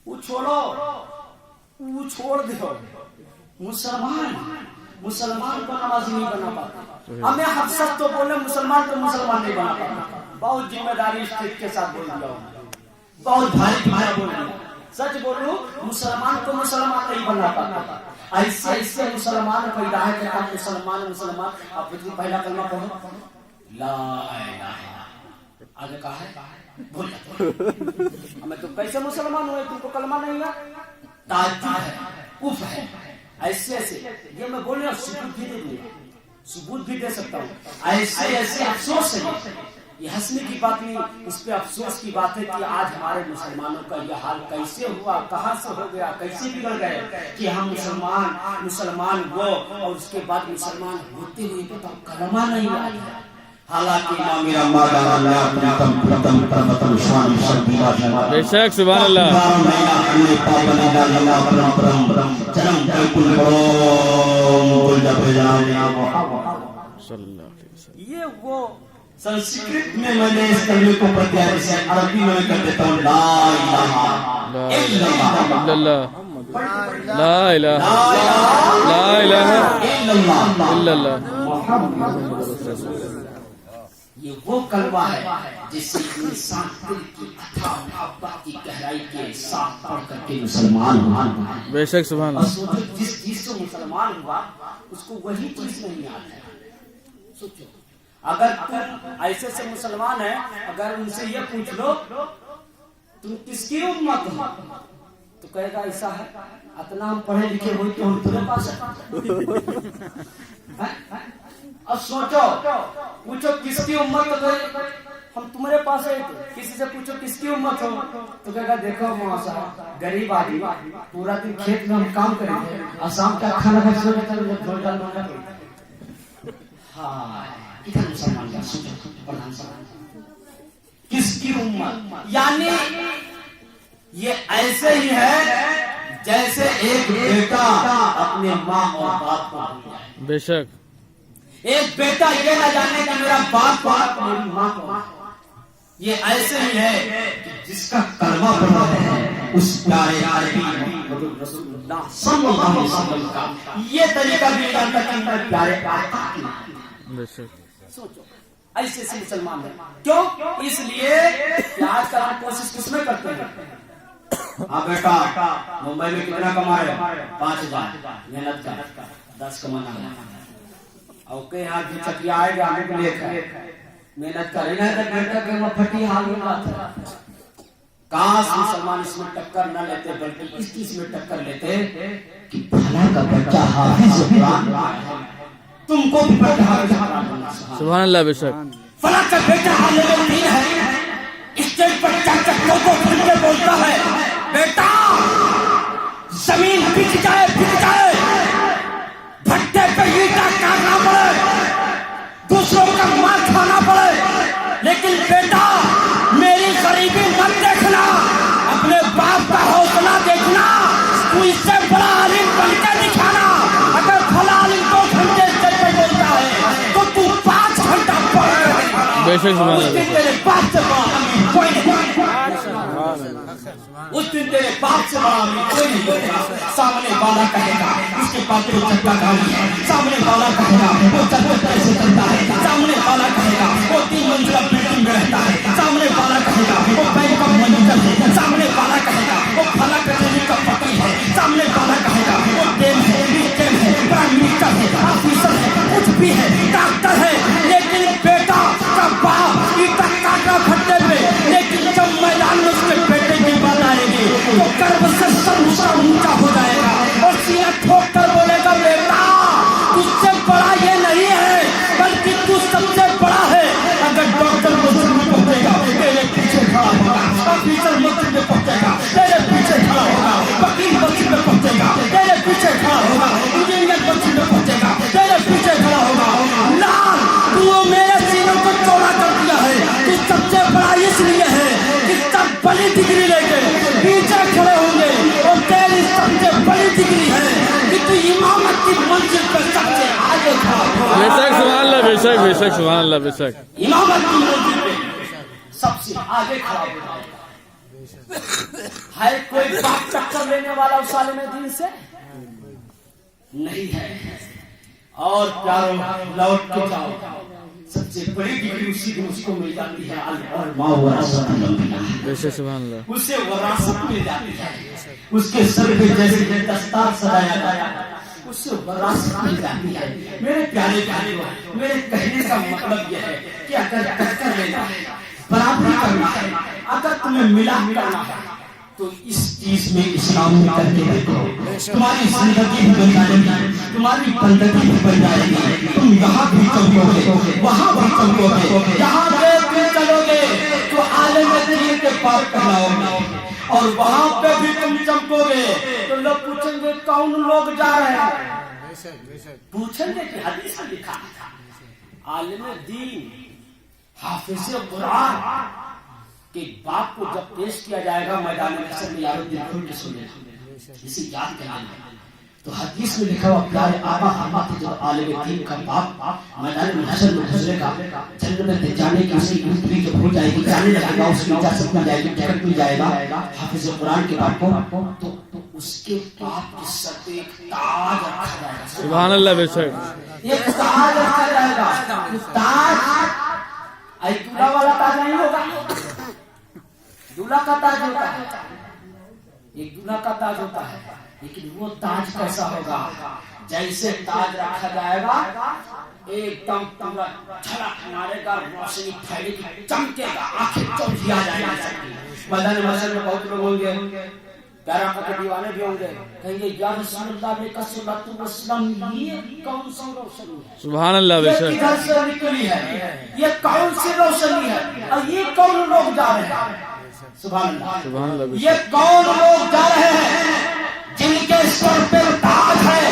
वो छोड़ो, वो छोड़ दो, मुसलमान को नमाजी नहीं बना पाता। हमें हर सच तो बोले, मुसलमान को मुसलमान नहीं बना पाता। बहुत जिम्मेदारी स्थिति के साथ बोल दिया, बहुत भारी बोल दिया। सच बोलूं, मुसलमान को मुसलमान नहीं बना पाता। ऐसे ऐसे मुसलमान पैदा है कि मुसलमान आप पहला कलमा पढ़ो, ला इलाहा, आगे कहा है बोल हमें तो कैसे मुसलमान हुए, तुमको कलमा नहीं है, ताज्जुब है, उफ है। ऐसे ऐसे ये मैं बोल रहा हूँ, सबूत भी दे सकता हूँ। ऐसे ऐसे अफसोस है, ये हंसने की बात नहीं, इस पे अफसोस की बात है कि आज हमारे मुसलमानों का यह हाल कैसे हुआ, कहां से हो गया, कैसे बिगड़ गए कि हम मुसलमान वो और उसके बाद मुसलमान होते हुए तो कलमा नहीं आया। हालांकि बेशक सुभान अल्लाह। ये वो संस्कृत में मैंने इस कलमे को प्रत्यार से अरबी में कर देता हूँ, ला इलाहा इल्लल्लाह, ला इलाहा इल्लल्लाह। ये वो कलमा है जिससे इंसान दिल की अथाह मोहब्बत की गहराई के साथ पढ़ करके मुसलमान हुआ। बेशक सुभान अल्लाह। सोचो, जिस चीज से मुसलमान हुआ उसको वही चीज नहीं आता है। सोचो, अगर तुम ऐसे से मुसलमान है, अगर उनसे ये पूछ लो तुम किसकी उम्मत हो, तो कहेगा ऐसा है, इतना हम पढ़े लिखे हुए तो हम तुम्हारे पास है। अब सोचो, पूछो किसकी उम्मत हो, हम तुम्हारे पास है। किसी से पूछो किसकी उम्मत हो, तो कहेगा देखो मौसा गरीब आदमी, पूरा दिन खेत में हम काम करेंगे और शाम का खाना खा मुसलमान का सोचो, प्रधान साहब किसकी उम्मत, यानी ये ऐसे ही है जैसे एक बेटा अपने माँ और बाप को। बेशक एक बेटा ये ना जाने कि मेरा बाप मेरी माँ को। ये ऐसे ही है कि जिसका कलमा पढ़ा है उस प्यारे अरबी रसूलुल्लाह सल्लल्लाहु अलैहि वसल्लम का ये तरीका भी जानता कि प्यारे बेशक। सोचो, ऐसे से मुसलमान है। क्यों? इसलिए कि आजकल हम कोशिश किसमें करते हैं। हाँ बेटा, मुंबई में कितना कमा रहे हो? 5,000 मेहनत का 10 कमाना है। और यहाँ भी चकिया आएगा आने के लिए मेहनत करेगा तो बेटा के फटी हाल में बात है। काश मुसलमान इसमें टक्कर न लेते, बल्कि इस चीज में टक्कर लेते कि भला का बच्चा हाफिज कुरान तुमको भी पढ़ा सुभान अल्लाह। बेशक फला का बेटा आलिम दीन है, स्टेज पर चाचा को बोलता है बेटा जमीन बिक जाए भट्टे पे ईटा काटना पड़े, दूसरों का मार खाना पड़े, लेकिन बेटा मेरी गरीबी मत देखना, अपने बाप का हौसला देखना, तू इससे बड़ा आलिम बनकर दिखाना। अगर फला आलिम 2 घंटे स्टेज पर बोलता है तो तू 5 घंटा पढ़। बेशक सुभान अल्लाह। तेरे बाप से बड़ा अमीर कोई नहीं, उस दिन तेरे बाप से बड़ा अमीर कोई नहीं होगा। सामने वाला कहेगा उसके पास 2 चक्का गाड़ी है, सामने वाला कहेगा वो 4 पैसे करता है, सामने वाला कहेगा वो 3 मंजिला बिल्डिंग में रहता है, सामने वाला कहेगा वो बैंक का मैनेजर है, सामने वाला कहेगा वो फला कचहरी का पति है, सामने वाला कहेगा वो डेम है, प्राइम मिनिस्टर है, ऑफिसर है, कुछ भी है, डॉक्टर है। लेकिन बेटा का बाप ईटा काटा भट्टे पे, लेकिन जब मैदान में उसके बेटे की बात आएगी तो गर्व से सर ऊंचा हो जाएगा और सीना ठोक कर बोलेगा बेटा तुझसे बड़ा ये नहीं है, बल्कि तू सबसे बड़ा है। अगर डॉक्टर मस्जिद में पहुंचेगा तेरे पीछे खड़ा होगा, ऑफिसर मस्जिद में पहुंचेगा तेरे पीछे खड़ा होगा, वकील मस्जिद में पहुंचेगा तेरे पीछे खड़ा होगा, इंजीनियर मस्जिद में पहुंचेगा तेरे पीछे खड़ा होगा। लाल तू मेरे सीनों को चौड़ा कर दिया है, तू सबसे बड़ा इसलिए है कि सब बड़ी डिग्री लेके पीछे खड़े होंगे और तेरी सबसे बड़ी डिग्री है कि तू इमामत बेशक सुभान अल्लाह, बेशक बेशक सुभान अल्लाह, बेशक इमामत की मौजूद पे सबसे आगे खड़ा हो जाएगा। है कोई बात टक्कर लेने वाला उस आलिम दीन से नहीं है। और प्यारो लौट के जाओ, सबसे बड़ी डिग्री उसी दिन उसको मिल जाती है, बेशक सुभान अल्लाह, उसे वरासत मिल जाती है। उसके सर पे जैसे दस्तार सजाया गया उससे वरासत मिल जाती है। मेरे प्यारे प्यारे मेरे कहने का मतलब यह है कि अगर टक्कर लेना है, बराबरी करना है, अगर तुम्हें मिलाप करना है तो इस चीज में इस्लाम में करके देखो, तुम्हारी जिंदगी भी बन जाएगी, तुम्हारी बंदगी भी बन जाएगी। तुम यहाँ भी चमकोगे, वहाँ भी चमकोगे, जहाँ पे तुम चलोगे तो आलिम दीन के पास कहलाओगे, और वहाँ पे भी तुम चमकोगे तो लोग पूछेंगे कौन लोग जा रहे हैं। पूछेंगे कि हदीस में लिखा है आलिम दीन हाफिज कुरान के बाप को जब पेश किया जाएगा मैदान महशर में, यारो दिल खोल के सुने, इसे याद करना। तो हदीस में लिखा हुआ प्यारे आका हमा के जो आलिम दीन का बाप मैदान महशर में गुजरेगा, जन्नत में जाने की उसकी उम्र जब हो जाएगी, जाने लगेगा, उसकी इजाजत मिल जाएगी, टिकट मिल जाएगा हाफिज कुरान के बाप को, तो उसके बाप के सर पे एक ताज रखा जाएगा। सुभान अल्लाह, बेशक एक ताज रखा जाएगा। ताज दूल्हा वाला ताज नहीं होगा, दूल्हा का ताज होता है, एक दूल्हा का ताज होता है, लेकिन वो ताज कैसा होगा? जैसे ताज रखा जाएगा एकदम पूरा झलक मारेगा, रोशनी फैलेगी, चमकेगा, आंखें चौंधिया जाएगी। मैदान महशर में बहुत लोग होंगे, प्यारा के दीवाने भी होंगे, कहेंगे या रसूलुल्लाह सल्लल्लाहु अलैहि वसल्लम ये कौन सी रोशनी है? सुभान अल्लाह, बेशक किधर से निकली है? ये कौन सी रोशनी है? और ये कौन लोग जा रहे हैं? सुभान अल्लाह, सुभान अल्लाह, ये कौन लोग जा रहे हैं जिनके सर पे ताज है,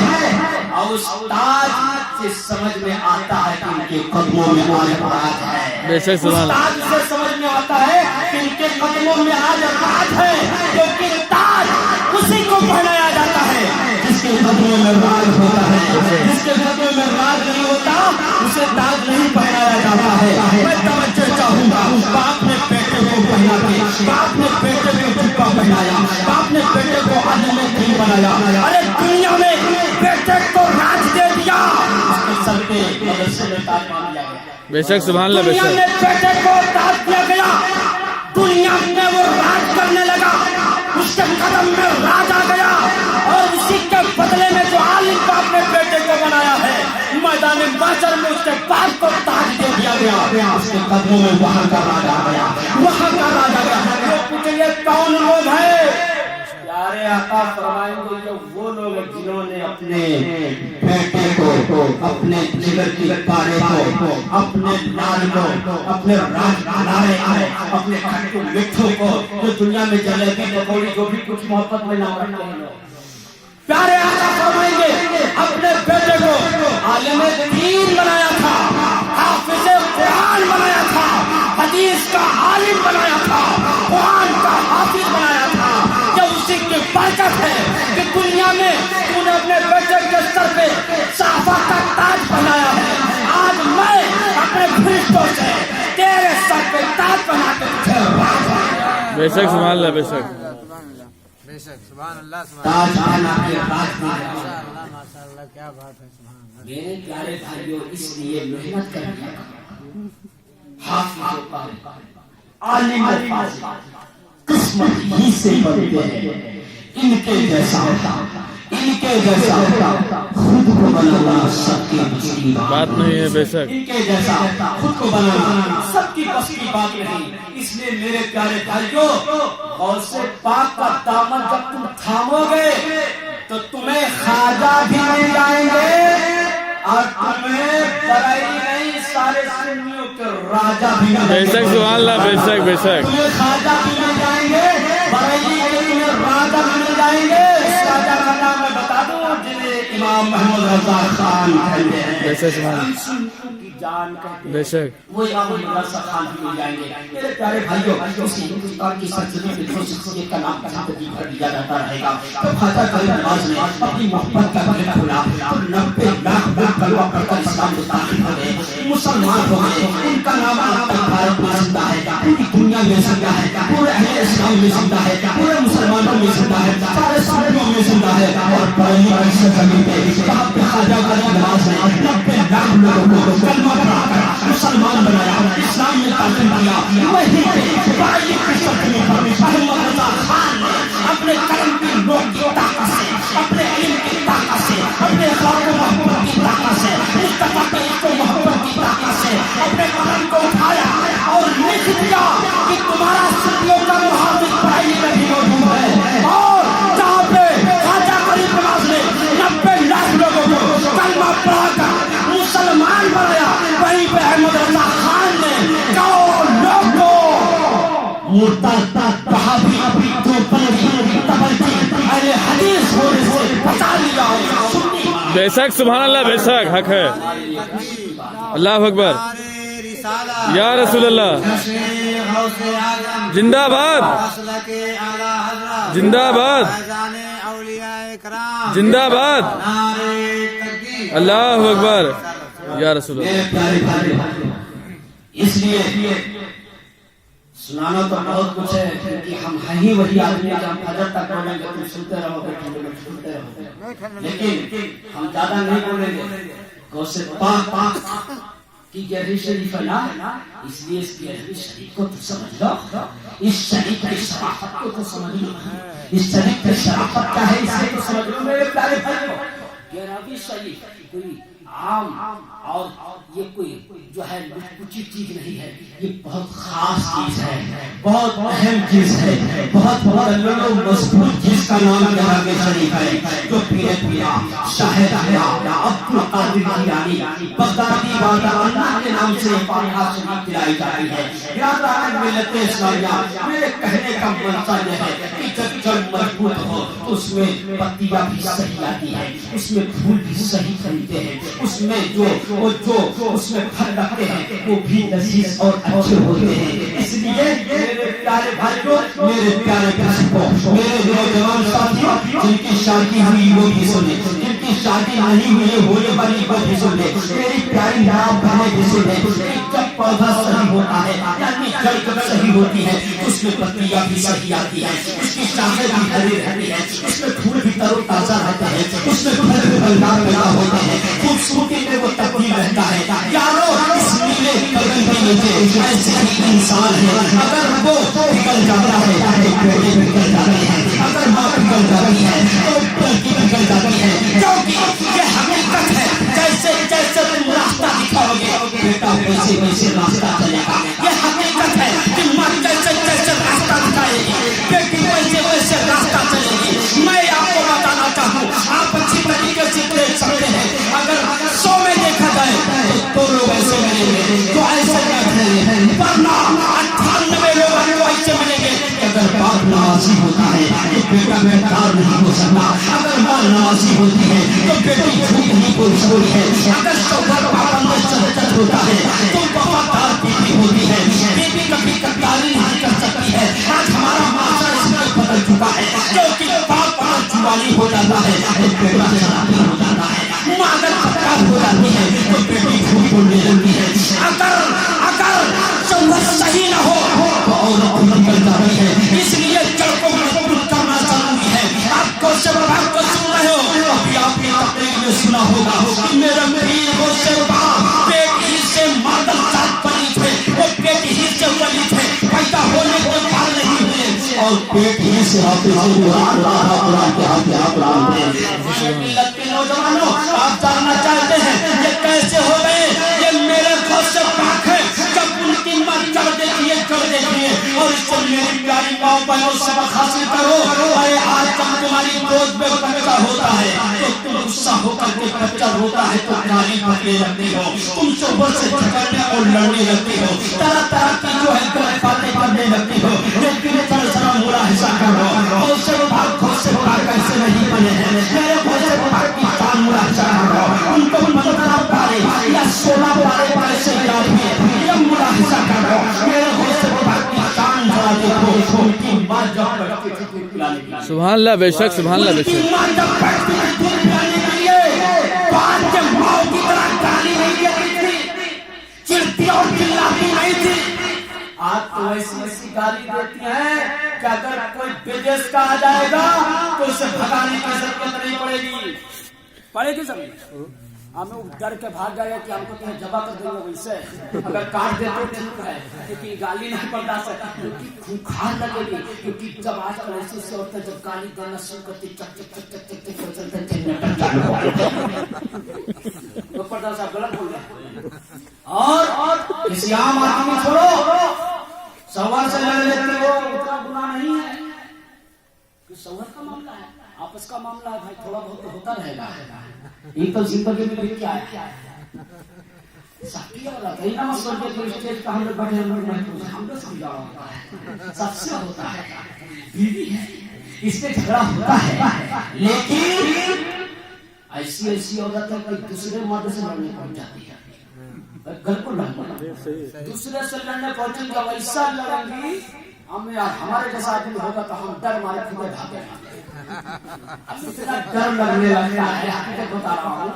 और उस ताज से समझ में आता है कि इनके कदमों में आज राज है। बेशक सुभान अल्लाह, ताज से समझ में आता है कि इनके कदमों में आज राज है, क्योंकि ताज उसी को पहनाया जाता है जिसके कदमों में राज होता है। जिसके कदमों में राज नहीं होता उसे ताज नहीं पहनाया जाता है। मैं तवज्जो चाहूंगा, बाप ने बेटे को पहना के, बाप ने बेटे को जुब्बा पहनाया, बाप ने बेटे को आलिम दीन बनाया। अरे दुनिया में बेटे को राज दे दिया, उसके सर पे मदरसे में ताज मान लिया गया। बेशक सुभान अल्लाह, दुनिया बेशक में बेटे को ताज दिया गया, दुनिया में वो राज करने लगा, उसके कदम में राज आ गया, और उसी के बदले में जो आलिम बाप ने बेटे को बनाया है, मैदान महशर में उसके बाप को ताज दे दिया गया, उसके कदमों में वहां का राज आ गया, वहां का राज आ गया। लोग पूछेंगे कौन लोग हैं? प्यारे आका फरमाएंगे ये वो लोग हैं जिन्होंने अपने बेटे को, अपने जिगर की पारे को, अपने लाल को, अपने राजकुमारे को, अपने खट्टू मिट्ठू को, जो दुनिया में जलेबी पकौड़ी जो भी कुछ मोहब्बत में नाम रखते हैं लोग, प्यारे आका फरमाएंगे अपने बेटे को आलिम दीन बनाया था, हाफिज कुरान बनाया था, हदीस का आलिम बनाया था, कुरान का हाफिज बनाया था। जब उसी की बरकत है कि दुनिया में तूने अपने बेटे के सर पे साफा का ताज बनाया है, आज मैं अपने फरिश्तों से तेरे सर पे ताज बना के तुझे बेशक सुभान अल्लाह, बेशक ताज बना के राज दिया। क्या बात है, सुभान अल्लाह। मेरे प्यारे भाइयों, इसलिए मेहनत करिए, हाफिज आलिम किस्मत ही से बनते हैं। इनके जैसा खुद को बनाना सबकी बस की बात नहीं है, बेशक इनके जैसा खुद को बनाना सबकी बस की बात नहीं। इसलिए मेरे प्यारे भाइयों, गौसे पाक का दामन जब तुम थामोगे तो तुम्हें ख्वाजा भी मिल जाएंगे, और तुम्हें बड़ाई नहीं सारे सुन्नियों के राजा भी मिल जाएंगे। बेशक सुभान अल्लाह, बेशक बेशक तुम्हें ख्वाजा भी मिल जाएंगे, बड़ाई के तुम्हें राजा भी मिल जाएंगे। इस राजा का नाम मैं बता दूं, जिन्हें इमाम मोहम्मद रजा खान कहते हैं। बेशक सुभान की जान कहते بے شک وہ امام المدرسہ خان بھی مل جائیں گے. میرے پیارے بھائیوں اسی ہندوستان کی سرزمین میں جو شخصیت کا نام زندگی بھر لیا جاتا رہے گا. تو خواجہ غریب نواز نے اپنی محبت کا گھر کھولا اور 90 لاکھ لوگ کلمہ پڑھ کر اسلام میں داخل ہو گئے, مسلمان ہو گئے. ان کا نام آج تک بھارت میں زندہ ہے, پوری دنیا میں زندہ ہے, پورے اہل اسلام میں زندہ ہے, پورے مسلمانوں میں زندہ ہے, سارے ساتھیوں میں زندہ ہے. اور بڑی بڑی سرزمین پہ جہاں پہ خواجہ غریب نواز نے 90 لاکھ لوگوں کو کلمہ پڑھا کر مسلمان بنایا, اسلام میں تعلیم دیا, وہیں پہ بڑی کی سرزمین پر محمد رضا خان نے اپنے قلم کی نوک کی طاقت سے, اپنے علم کی طاقت سے, اپنے اخلاق و محبت کی طاقت سے, مصطفیٰ کے عشق و محبت کی طاقت سے اپنے قلم کو اٹھایا اور لکھ دیا کہ تمہارا صدیوں کا محافظ پڑھائی میں بھی موجود ہے. اور جہاں پہ خواجہ غریب نواز نے 90 لاکھ لوگوں کو کلمہ پڑھا کر مسلمان بنایا, وہیں پہ احمد رضا خان نے لوگوں کو مرتد, وہابی, دیوبندی, تبلگی, اہل حدیث ہونے سے بچا لیا. بے شک سبحان اللہ, بے شک حق ہے. اللہ اکبر, یا رسول اللہ, زندہ باد, زندہ باد, زندہ باد, اللہ اکبر, یا رسول اللہ. میرے پیارے بھائی, اس لیے سنانا تو بہت کچھ ہے کیونکہ ہم ہیں ہی وہی آدمی جب ہم حضرت تک بولیں گے تم سنتے رہو گے, سنتے رہو گے, لیکن ہم زیادہ نہیں بولیں گے. غوث پاک کی گہری شریف ہے نا, اس لیے اس گہری شریف کو تو سمجھ لو, اس شریف کی شرافت کو تو سمجھ لو, اس شریف کی شرافت کیا ہے اسے تو سمجھ لو. میرے پیارے بھائیوں, گہراوی شریف کوئی عام اور یہ کوئی جو ہے کچھ چیز نہیں ہے, یہ بہت خاص چیز ہے, بہت اہم چیز ہے, بہت مضبوط چیز کا نام گہراوی شریف ہے, جو پیر پیا شاہ عبد القادر جیلانی بغدادی بادشاہ اللہ کے نام سے فاتحہ شریف کھلائی جاتی ہے. یاد ملت اسلامیہ, میرے کہنے کا مقصد یہ ہے کہ جب جڑ مضبوط ہو تو اس میں پتیاں بھی صحیح آتی ہے, اس میں پھول بھی صحیح خریدتے ہیں, اس میں جو اس میں پھل رکھتے ہیں وہ بھی لذیذ اور اچھے ہوتے ہیں. اس لیے میرے پیارے بھائیوں, میرے پیارے بھائیوں, میرے نوجوان ساتھیوں, جن کی شادی ہوئی وہ بھی سنیں, جن کی شادی نہیں ہوئی ہونے والی وہ بھی سنیں, میری پیاری نام بہنیں بھی سنیں. جب پودا صحیح ہوتا ہے یعنی جڑ جب صحیح ہوتی ہے اس میں پتیاں بھی صحیح آتی ہے, اس کی شاخیں بھی ہری رہتی ہے, اس میں پھول بھی تر و تازہ رہتے ہیں, اس میں پھل بھی پھلدار پیدا ہوتے ہیں, خوبصورتی میں وہ تبدیل رہتا ہے. یارو اس نیلے قدم کے نیچے ایسے ہی انسان ہے, اگر وہ پگھل جاتا ہے تو پیڑے پگھل جاتے ہیں, اگر ماں پگھل جاتی ہے تو پلکی پگھل جاتی ہے, کیونکہ یہ حقیقت ہے. جیسے جیسے تم راستہ دکھاؤ گے بیٹا ویسے ویسے راستہ چلے گا. یہ حقیقت ہے کہ ماں جیسے جیسے راستہ دکھائے گی بیٹی ویسے ویسے راستہ چلے گی. میں آپ کو بتانا چاہوں, آپ اچھی طریقے سے دیکھ سکتے ہیں, اگر 100 میں دیکھا جائے تو لوگ ایسے ملیں گے تو ایسے بیٹھے, ورنہ 98 لوگ ایسے ملیں گے. اگر باپ نوازی ہوتا ہے تو بیٹا بیٹار نہیں ہو سکتا, اگر ماں نوازی ہوتی ہے تو بیٹی جھوٹ نہیں بول سکتی ہے, اگر شوہر پابند شدت ہوتا ہے تو وفادار بیوی ہوتی ہے, بیوی کبھی غداری نہیں کر سکتی ہے. آج ہمارا معاشرہ اس میں بدل چکا ہے کیونکہ باپ جوانی ہو جاتا ہے تو بیٹا شرابی ہو جاتا ہے, ماں اگر پکار ہو جاتی ہے تو بیٹی جھوٹ بولنے لگتی ہے. اگر شوہر صحیح نہ ہو تو عورت نکل جاتی ہے. اس لیے جڑ کو مضبوط کرنا ضروری ہے. آپ کو سے بات کو سن رہے ہو, ابھی آپ نے تقریر میں سنا ہوگا کہ میرا پیر کو سے بیٹی سے مادر ذات بنی تھے, وہ بیٹی ہی سے بنی تھے, پیدا ہونے کے بعد نہیں ہوئے اور پیٹ ہی سے آتے ہوئے قرآن کے قرآن تھے. ملت کے نوجوانوں, آپ جاننا چاہتے ہیں یہ کیسے ہو گئے؟ یہ میرے خود سے پاک ہے. جب ان کی ماں چڑھ دیتی ہے اور اس سے میری پیاری ماں بہنوں سبق حاصل کرو. ارے آج تک تمہاری گود میں بچہ ہوتا ہے تو تم غصہ ہو کر کے بچہ روتا ہے تو گالی پکڑنے لگتی ہو, تم شوہر سے جھگڑنے اور لڑنے لگتی ہو, طرح طرح کی جو ہے غلط باتیں کرنے لگتی ہو. لیکن ذرا ملاحظہ کرو, اور سے بھاگ خود سے بھاگ کیسے نہیں بنے ہیں. میرے خود سے بھاگ کی شان ملاحظہ کرو, ان کو 15 پارے یا 16 پارے پر सुभान अल्लाह बेशक सुभान अल्लाह बेशक उनकी माँ जब बैठती थी दूध पिलाने के लिए तो आज के माँ की तरह गाली नहीं देती थी, चिढ़ती और चिल्लाती नहीं थी। आज तो ऐसी ऐसी गाली देती है कि अगर कोई विदेश का आ जाएगा तो उसे भगाने की जरूरत नहीं पड़ेगी। पड़ेगी सब हमें डर के भाग गए कि हमको तुम्हें जबा कर देंगे वैसे अगर काट दे तो ठीक है, क्योंकि गाली नहीं बर्दाश्त है, क्योंकि खूंखार लगेगी। क्योंकि जब आजकल ऐसी से औरतें जब गाली देना शुरू करती चक चक चक चक चक चक चलते तो पर्दा साहब गलत बोल रहे। और किसी आम आदमी छोड़ो, सवाल से लड़ लेते हो, उतना गुनाह नहीं है कि शौहर का मामला है, आपस का मामला है भाई, थोड़ा बहुत तो होता रहेगा। ये तो जिंदगी में क्या है सबकी वाला कहीं ना स्वर्ग के स्टेज पे हम लोग बैठे हम लोग समझा होता है, सबसे होता है, बीवी है इससे झगड़ा होता है, लेकिन ऐसी ऐसी औरतें कोई दूसरे मर्द से लड़ने पहुंच जाती है, घर को लड़ना दूसरे से लड़ने पहुंचेंगे, वैसा लड़ेंगी हमें हमारे जैसा आदमी होगा तो हम डर मारे खुद भागे। इतना डर लगने लगता है, हकीकत बता रहा हूँ,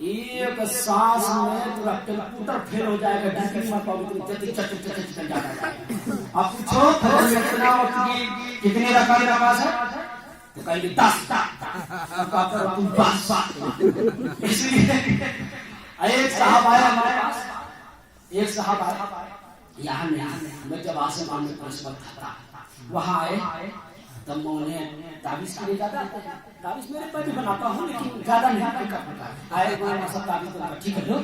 एक सांस में पूरा कंप्यूटर फेल हो जाएगा, डिग्री में पाओगे चल जाएगा। अब पूछो कितनी रकम नमाज है तो कहेंगे 10 इसलिए एक साहब आया हमारे पास, एक साहब आया यहाँ मैं जब आसमान में वक्त था वहाँ आए तब मैं उन्हें ताबीज के लिए जाता, ताबीज मेरे पर भी बनाता हूँ लेकिन ज्यादा नहीं करता। आए सब ताबीज तो ठीक है लो,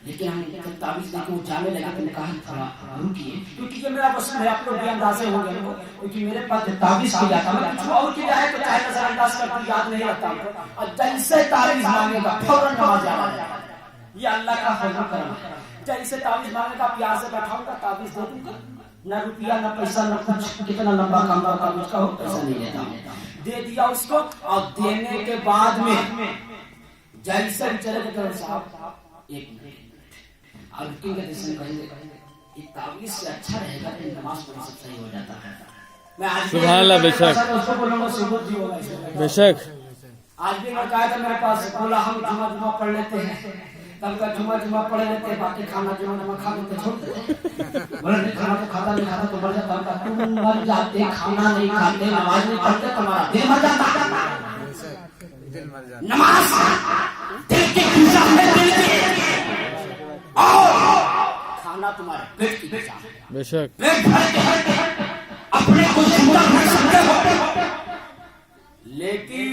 लेकिन हम ताबीज लेके वो जाने लगे तो कहा थोड़ा रुकिए, क्योंकि ये मेरा पसंद है, आप लोग भी अंदाजे हो गए क्योंकि मेरे पास ताबीज की जाता मैं कुछ और की जाए तो चाहे नजरअंदाज करके याद नहीं रहता हमको, और जैसे ताबीज मांगेगा फौरन नमाज जाएगा, ये अल्लाह का फजल करना। जैसे ताबीज मांगेगा प्यार से बैठाऊंगा, ताबीज दे दूंगा, न रुपया न पैसा न कुछ, कितना लंबा कमरा ताबीज का हो पैसा नहीं लेता, दे दिया उसको। और देने के बाद में जैसे चले गए साहब एक मिनट अब कहेंगे ये ताबीज से अच्छा रहेगा कि नमाज पढ़ने से सही हो जाता है। मैं आज सुभान अल्लाह बेशक उसको बोलूंगा सुबह जी होगा बेशक। आज भी लड़का आया था मेरे पास, बोला हम जुमा पढ़ लेते हैं, कल का जुमा पढ़ लेते हैं, बाकी खाना जुमा खा लेते छोड़ देते। बोला नहीं खाना तो खाता नहीं खाता तो मर जाता, तुम मर जाते खाना नहीं खाते नमाज नहीं पढ़ते तुम्हारा दिल मर जाता। नमाज दिल की पूजा है, दिल की, और खाना तुम्हारे पेट की पूजा है। बेशक पेट भर के अपने को जिंदा रख सकते हो, लेकिन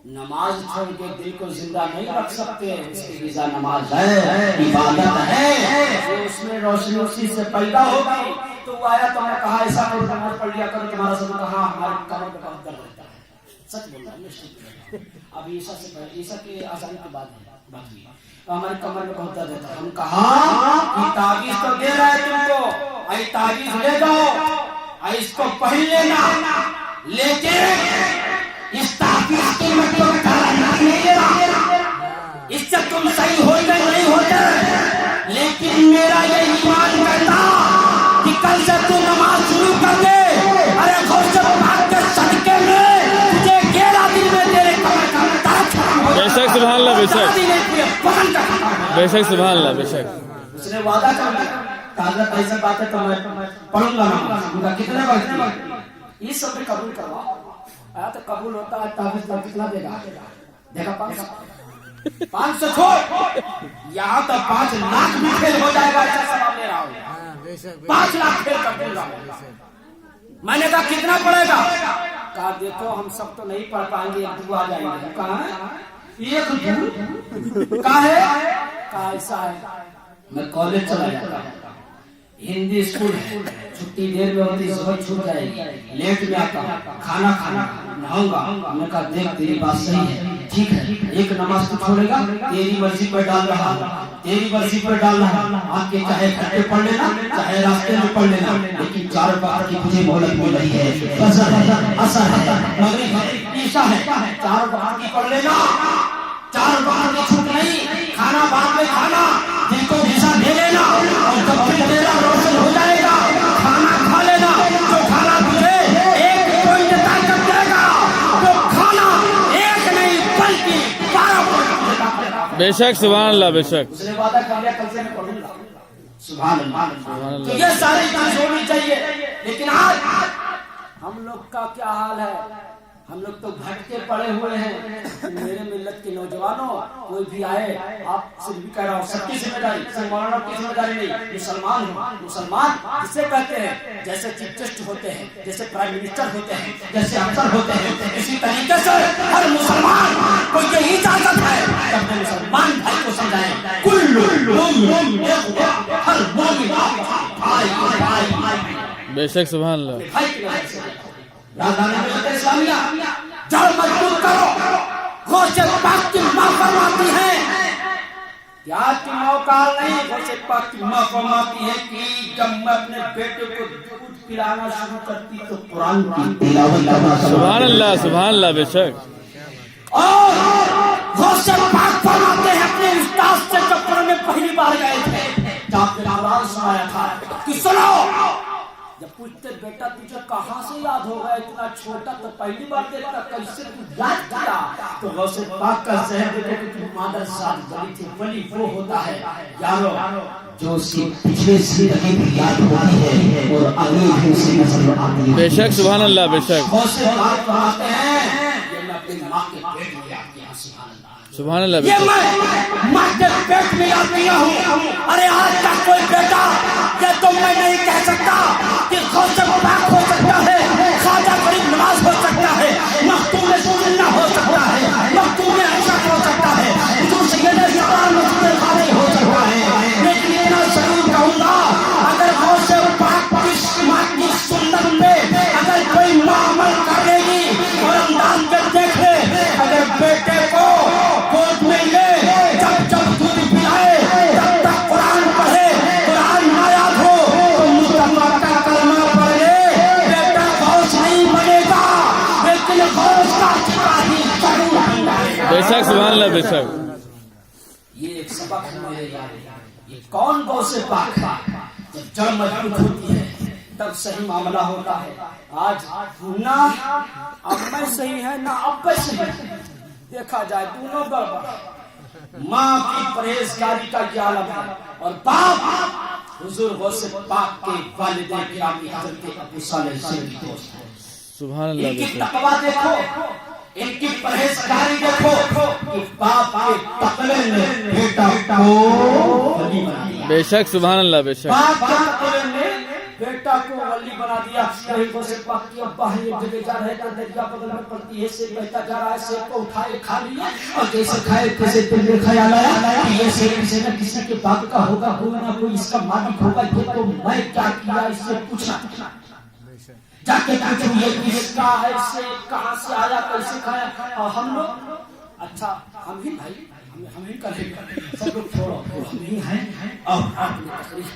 नमाज छोड़ के दिल को जिंदा नहीं रख सकते। इसकी वजह नमाज है, इबादत है, जो उसमें रोशनी उसी से पैदा होगी। तो वो आया तो मैं कहा ऐसा करो नमाज पढ़ लिया करो, तुम्हारा सब कहा हमारे कमर पे बहुत दर्द रहता है, सच बोल रहा हूँ। अब ईसा से पहले ईसा के आजादी के बाद बाकी हमारे कमर में बहुत दर्द रहता है। हम कहा ताबीज तो दे रहा है तुमको, आई ताबीज ले जाओ, इसको पढ़ लेना, लेकिन इस ताबीज की मैं तो गारंटी नहीं दे रहा, इससे तुम सही हो गए नहीं होते, लेकिन मेरा ये ईमान कहता कि कल से तू नमाज शुरू कर दे। अरे भाग के सदके में तुझे 11 दिन में तेरे कमर का दर्द हो जाएगा। बेशक सुभान अल्लाह बेशक बेशक सुभान अल्लाह बेशक। उसने वादा कर दिया, कागज ऐसा बात है तो मैं पढ़ूंगा नमाज, कितने वक्त ये सब कबूल करवा आया तो कबूल होता है। ताबीज का कितना देगा? देखा 500 छोड़, यहाँ तो 5 लाख भी फेल हो जाएगा, ऐसा सवाल ले रहा हूँ। 5 लाख फेल कर दूंगा। मैंने कहा कितना पड़ेगा? कहा देखो हम सब तो नहीं पढ़ पाएंगे, एक दो आ जाएंगे। कहा एक दो कहा है, कहा ऐसा है मैं कॉलेज चला जाता, हिंदी स्कूल छुट्टी देर में होती, सुबह छूट जाएगी, लेट में आता, खाना नहाऊंगा। मैंने कहा देख तेरी बात सही है, ठीक है, एक नमाज तो छोड़ेगा, तेरी मर्जी पर डाल रहा, तेरी मर्जी पर डाल रहा, आपके चाहे घर पे पढ़ लेना चाहे रास्ते में पढ़ लेना, लेकिन 4 बार की मुझे मोहलत मिल रही है, असर है, मगरिब ईशा है, 4 बार की पढ़ लेना, 4 बार की छूट नहीं, खाना बाद में खाना, दिल को भिसा दे लेना, और जब फिर तेरा रोशन हो जाएगा खाना खा लेना, जो खाना तुझे 1 पॉइंट तक बेशक सुभान अल्लाह बेशक उसने वादा कर लिया कल से मैं पढ़ूंगा। सुभान अल्लाह। तो ये सारी चीज होनी चाहिए। लेकिन आज हम लोग का क्या हाल है? हम लोग तो भटके पड़े हुए हैं। मेरे मिल्लत के नौजवानों, कोई भी आए, आप सिर्फ भी कह रहा हूँ, सबकी जिम्मेदारी, सिर्फ मौलाना की जिम्मेदारी नहीं। मुसलमान हो, मुसलमान जिसे कहते हैं, जैसे चीफ जस्टिस होते हैं, जैसे प्राइम मिनिस्टर होते हैं, जैसे अफसर होते हैं, इसी तरीके से हर मुसलमान को यही इजाजत है कि अपने मुसलमान भाई को समझाएं, हर बेशक सुभान अल्लाह। इस्लामिया जड़ मजबूत करो। गौसे पाक की माँ फरमाती है, प्याज की मौका नहीं, गौसे पाक की माँ फरमाती है कि जब मैं अपने बेटे को दूध पिलाना शुरू करती तो कुरान की तिलावत करना। सुभान अल्लाह बेशक। और गौसे पाक फरमाते हैं, अपने उस्ताद से चक्कर में पहली बार गए थे, जब बिलाल सुनाया था कि सुनो, जब पूछते बेटा तुझे कहाँ से याद होगा, इतना छोटा तो पहली बार देखा, कैसे तू याद किया? तो गौसे पाक का ज़हन देखो कि तुम मादर साथ गली थी, वली वो होता है यारो जो उसकी पिछले जिंदगी भी याद होती है और अगली भी उसे नजर आती है। बेशक सुभान अल्लाह बेशक। गौसे पाक फरमाते हैं, ये मैं अपनी माँ के पेट में याद किया। सुभान अल्लाह ये मैं माँ के पेट में याद किया हूँ। अरे आज तक कोई बेटा ये तो मैं नहीं कह सकता कि गौसे पाक हो सकता है, ख्वाजा गरीब नवाज हो सकता है, मखदूम सुन्ना हो सकता है, मखदूम अशरफ हो सकता है, हुजूर सैयद इस्लाम मस्जिद खाली हो सकता है। लेकिन इतना जरूर कहूँगा, अगर गौसे पाक की माँ की सुन्नत पे अगर कोई माँ अमल करेगी और अंदाज कर देख ले, अगर बेटे को गोद में ले, जब जब दूध पिलाए, तब तक कुरान पढ़े, कुरान ना याद हो तो मुस्तफा का कलमा पढ़ ले, बेटा गौस नहीं बनेगा, लेकिन गौस का सिपाही जरूर बनेगा। बेशक सुभान अल्लाह बेशक। ये एक सबक है मेरे यार। ये कौन गौसे पाक है? जब जड़ मजबूत होती है तब सही मामला होता है। आज ना अब मैं सही है ना अब मैं सही है, देखा जाए दोनों गड़बड़। माँ की परहेजगारी का ये आलम है और बाप हुजूर गौसे पाक के वालिदैन गिरामी हज़रत अबू सालेह शेख की दोस्त है। सुभान अल्लाह इनकी बेशक। तकवा देखो, इनकी परहेजगारी देखो कि बाप के तकवे ने बेटा को वली बना दिया। बेशक सुभान अल्लाह बेशक। बाप के तकवे ने बेटा को वली बना दिया। कहीं गौसे पाक की अब्बा है, एक जगह जा रहे थे, दरिया बगल में पड़ती है, सेब बहता जा रहा है, सेब को उठाए खा लिया और जैसे खाए कैसे दिल में ख्याल आया कि ये सेब किसी न किसी के बाप का होगा, कोई ना कोई इसका मालिक होगा, ये तो मैं क्या किया इससे पूछना, जाके पूछो ये किसका है, इससे कहाँ से आया, कैसे खाया। और हम लोग अच्छा हम ही भाई हम ही करेंगे, सब लोग छोड़ो, हम ही हैं और आपने तकरीर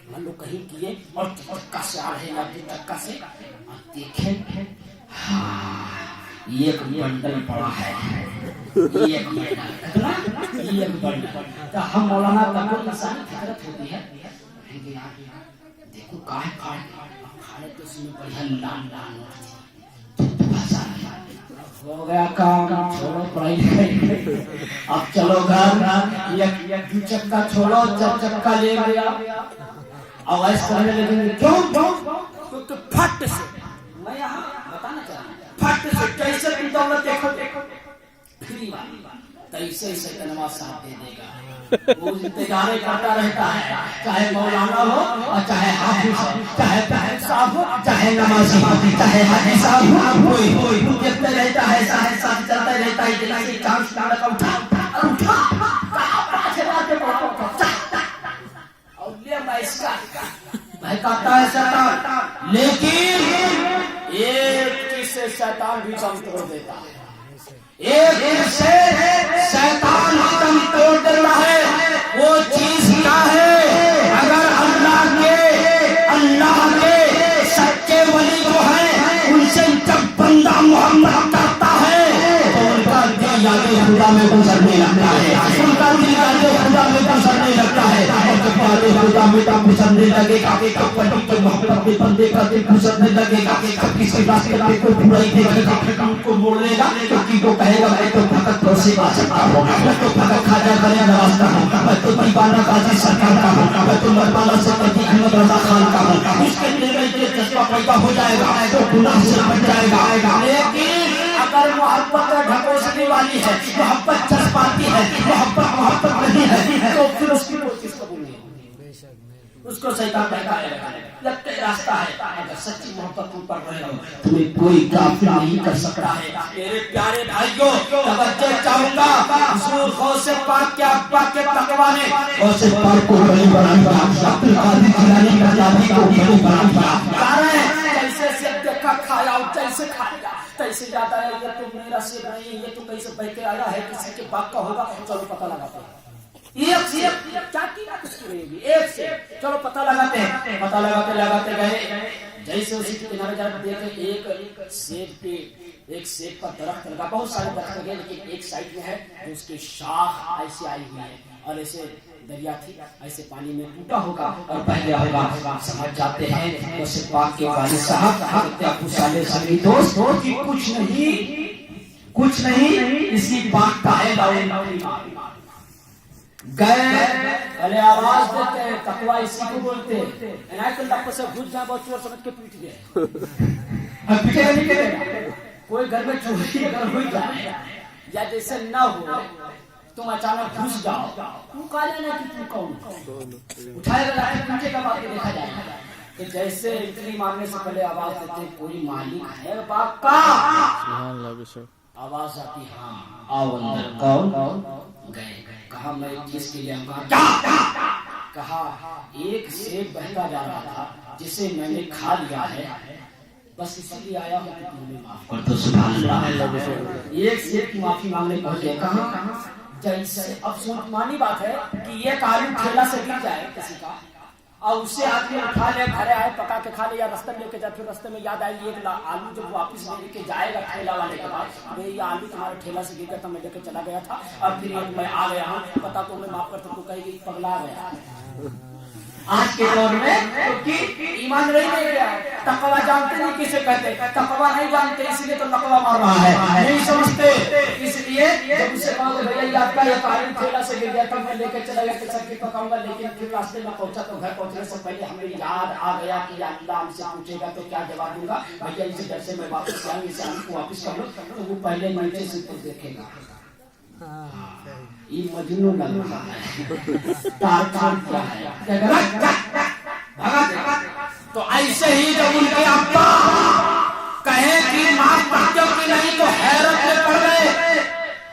हम लोग कहीं किए और चक्का से आ रहे हैं, चक्का से देखें, हाँ एक बंडल पड़ा है, एक बंडल। तो हम मौलाना का इंसानी फितरत होती है, देखो काहे खाने तो उसमें बढ़िया लाल हो गया काम, छोड़ो पढ़ाई लिखाई, अब चलो घर, एक दो चक्का छोड़ो, चार चक्का ले गया और ऐसा करने लगेंगे। क्यों? तो फट से मैं यहाँ बताना चाह रहा हूँ, फट से कैसे तुम दौलत देखो फ्री वाली तैसे से नमाज साहब दे देगा, वो इंतजार करता रहता है, चाहे मौलाना हो और चाहे हाफिज हो, चाहे साहब हो, चाहे नमाजी हो, चाहे हाफिज साहब हो, कोई देखते रहता है, साथ चलता रहता है, जैसे चांस का उठा और ले मैं इसका बहकाता है शैतान, लेकिन एक से शैतान भी कम तोड़ देता है, एक से शैतान कम तोड़ देता है। वो चीज क्या है? अगर अल्लाह के सच्चे वली जो है उनसे जब बंदा मोहब्बत करता है तो उनका दिल याद खुदा में गुजरने लगता है, उनका दिल याद खुदा में गुजरने लगता है। वादे खुदा मीठा पसंदे लगेगा, पति की मोहब्बत में बंदे का दिल गुजरने लगेगा, किसी रास्ते पे कोई बुराई देखेगा उनको मोड़ लेगा, क्योंकि वो कहेगा मैं तो भगत से आ सकता हूँ, मैं तो भगत खाजा बने नवाज़ता हूँ, मैं तो दीवाना गाजी सरकार का हूँ, मैं तो मरवाला से पति अहमद रजा खान का हूँ। उसके दिल में ये जज्बा पैदा हो जाएगा तो गुनाह से बच जाएगा। लेकिन अगर मोहब्बत ढकोसने वाली है, मोहब्बत जज्बाती है, मोहब्बत नहीं है, तो फिर उसकी कोशिश कबूल नहीं होगी, उसको शैतान बहकाएगा। जब तक रास्ता है, अगर सच्ची मोहब्बत तुम पर रहे हो तुम्हें कोई काफिर नहीं कर सकता है। मेरे प्यारे भाइयों, तवज्जो चाहूंगा, हुजूर गौसे पाक के अब्बा के तकवा ने गौसे पाक को बड़ी बना दिया, अब्दुल कादिर जिलानी का जाति को बड़ी बना दिया। कारण जैसे से देखा खाया और जैसे खा लिया तैसे ज्यादा है, ये तो मेरा सेब नहीं, ये तो कैसे बह के आया है, किसी के बाग का होगा, चलो पता लगाते हैं। एक सेब क्या कीमत उसकी रहेगी, एक सेब, चलो पता लगाते हैं। पता लगाते गए, जैसे उसी के किनारे जाकर देखे एक सेब पे एक सेब का दरख्त लगा, बहुत सारे दरख्त लगे, लेकिन एक साइड में है तो उसकी शाख ऐसे आई हुई है और ऐसे दरिया थी, ऐसे पानी में टूटा होगा और बह गया होगा। समझ जाते हैं उसे पाक के वालिद साहब क्या पूछाले सभी दोस्त कि कुछ नहीं इसी पाक का है गए अरे आवाज देते हैं, तकवा इसी को बोलते हैं। इनायत से घुस जाए बहुत चोर समझ के पीट गए। कोई घर में चोरी अगर हो जाए या जैसे न हो तुम अचानक घुस जाओ, तुम कहा जाना कि तुम कौन उठाएगा लाके पीछे का बात देखा जाएगा कि जैसे इतनी मारने से पहले आवाज देते कोई मालिक है बाप का, आवाज आती हाँ आओ अंदर, कौन गए, कहा मैं किसके लिए कहा एक सेब बहता जा रहा था जिसे मैंने खा लिया है, बस इसलिए आया हूँ कि तुम्हें माफ कर दो। सुभान अल्लाह। एक सेब की माफी मांगने पहुंचे, कहा जैसे अब सोच मानी बात है कि ये आलू ठेला से गिर जाए किसी का और उससे आदमी उठा ले, घरे आए पका के खा ले या रास्ते में लेके जाए, फिर रास्ते में याद आएगी एक आलू जब वापस लेके जाएगा ठेला वाले के पास, अरे ये आलू तुम्हारे ठेला से गिर गया था, मैं लेके चला गया था और फिर मैं आ गया हूँ, पता तो मैं माफ करता, तो कहेगी पगला गया। आज के दौर में क्योंकि ईमान नहीं गया, तकवा जानते नहीं किसे कहते, तकवा नहीं जानते इसलिए तो नकवा मार रहा है, नहीं समझते। इसलिए जब उसे कहा भैया आपका ये आलू ठेला से गिर गया था, मैं लेके चला गया कि सब्जी पकाऊंगा, लेकिन फिर रास्ते में पहुंचा तो घर पहुंचने से पहले हमें याद आ गया कि अल्लाह हमसे पूछेगा तो क्या जवाब दूंगा, भैया इसे घर से मैं वापस आऊंगी, इसे आलू को वापस कर लो, तो वो पहले नीचे से तो देखेगा ये मजनू लग रहा है, तार क्या है, तो ऐसे ही जब उनके अब्बा कहे कि माफ करते हो कि नहीं, तो हैरत में पड़ गए,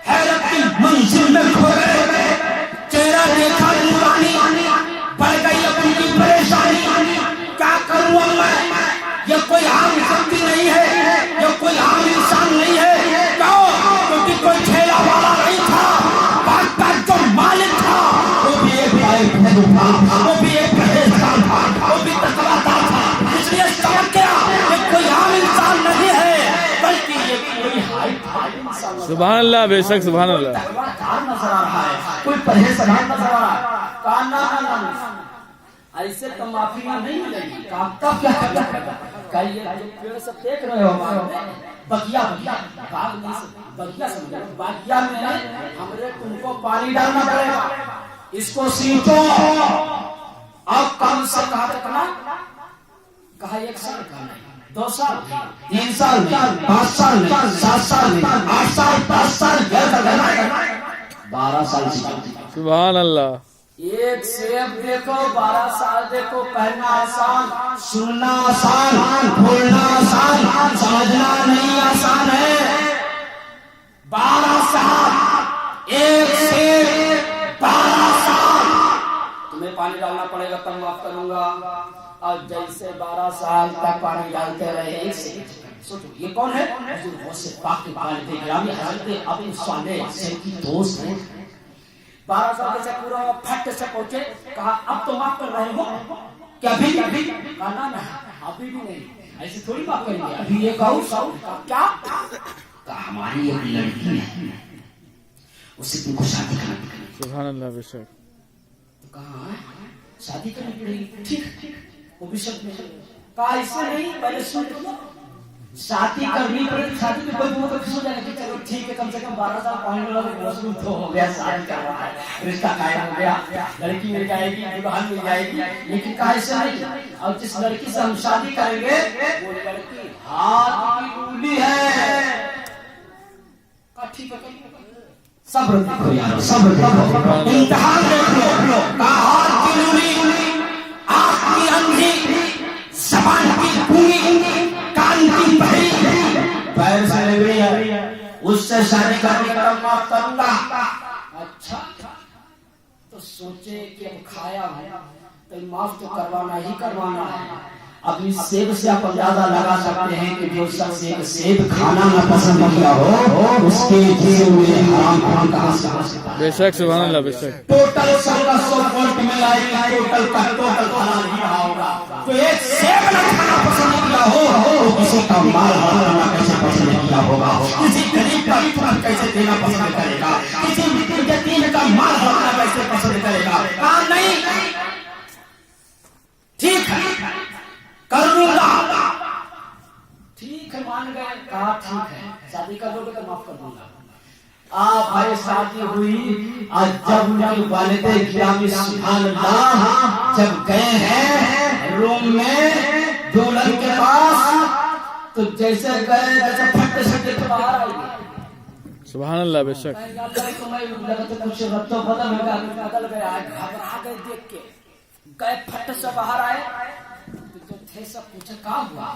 हैरत की मंजिल में खो गए, चेहरा देखा नूरानी, बढ़ गई अपनी की परेशानी, क्या करूं मैं, ये कोई आम शक्ति नहीं है, ये कोई आम इंसान नहीं है, क्यों, क्योंकि कोई ठेला वाला नहीं था, बात का जो मालिक था वो भी एक था, वो भी एक परहेजगार था, वो भी तकवादार था, इसलिए समझ गया कि कोई आम इंसान नहीं है, बल्कि ये कोई हाई इंसान। सुभान अल्लाह, बेशक सुभान अल्लाह। तकवादार नजर आ रहा है, कोई परहेजगार नजर आ रहा है, काना ऐसे तो माफिया नहीं मिलेगी, तब क्या करना, कहिए जो पेड़ सब देख रहे हो बगिया बाग नहीं बगिया समझो, बगिया में हमरे तुमको पानी डालना पड़ेगा, इसको सींचो, अब कम से कहा तक ना कहा 1 साल का नहीं, 2 साल 3 साल 5 साल 7 साल 8 साल 10 साल 12 साल। सुभान अल्लाह। एक सेब देखो 12 साल देखो, पहनना आसान, सुनना आसान, बोलना आसान, समझना नहीं आसान है। 12 साल एक सेब, 12 साल तुम्हें पानी डालना पड़ेगा तब माफ करूंगा, और जैसे 12 साल तक पानी डालते रहे एक सेब। सोचो ये कौन है, पाक के पानी ग्रामी हजरत अबू सालेह से की दोस्त है। 12 साल से पूरा फट से पहुंचे, कहा अब तो माफ कर रहे हो क्या, अभी कहा ना अभी भी नहीं, ऐसे थोड़ी माफ करेंगे, अभी ये कहो क्या, कहा हमारी एक लड़की है उससे तुमको शादी करना। सुभान अल्लाह, बेशक। तो कहा शादी करनी पड़ेगी। ठीक वो भी शर्त में कहा इससे नहीं, पहले सुन तो लो, शादी करनी पड़ेगी। शादी में कोई बहुत खुश हो जाएगा कि चलो ठीक है, कम से कम 12 साल पढ़ने वाला मजदूर तो हो गया, शादी कर रहा है, रिश्ता कायम हो गया, लड़की मिल जाएगी, दुल्हन मिल जाएगी। लेकिन कहा इससे नहीं, और जिस लड़की से हम शादी करेंगे वो लड़की हाथ की उंगली है। ठीक है, सब्र रखो यार, सब्र रखो, इम्तिहान देख लो। हाथ की उंगली, आँख की अंधी, जबान की गूंगी, कान की बहरी, पैर से लगी है, उससे शादी करने का माफ करूंगा। अच्छा तो सोचे कि अब खाया है तो माफ तो करवाना ही करवाना है। अब इस सेब से आप अंदाजा लगा सकते हैं कि जो शख्स एक सेब खाना ना पसंद किया हो उसके जिस्म में हराम खान कहां से आ सकता है। बेशक सुभान अल्लाह बेशक। टोटल 100 वोल्ट में लाएगा, टोटल का टोटल खाना नहीं रहा होगा। तो एक सेब ना खाना पसंद किया हो तो किसी का माल हड़पना कैसे पसंद किया होगा, किसी गरीब का तुरंत कैसे देना पसंद करेगा, किसी यतीम का माल हड़पना कैसे पसंद करेगा। कहा नहीं, ठीक है कर लूंगा। ठीक है मान गए, कहा ठीक है शादी कर लोगे तो माफ कर दूंगा। आप भाई शादी हुई, आज जब उनके वालिद गिरामी सुभान अल्लाह जब गए हैं रूम में दुल्हन के पास, तो जैसे गए जैसे फट से के बाहर आएगी। सुभान अल्लाह बेशक। तो मैं लगा तो कुछ रत्तो बदल गया, बदल गया, घबरा गए देख के, गए फट से बाहर आए, सब पूछा कहा हुआ,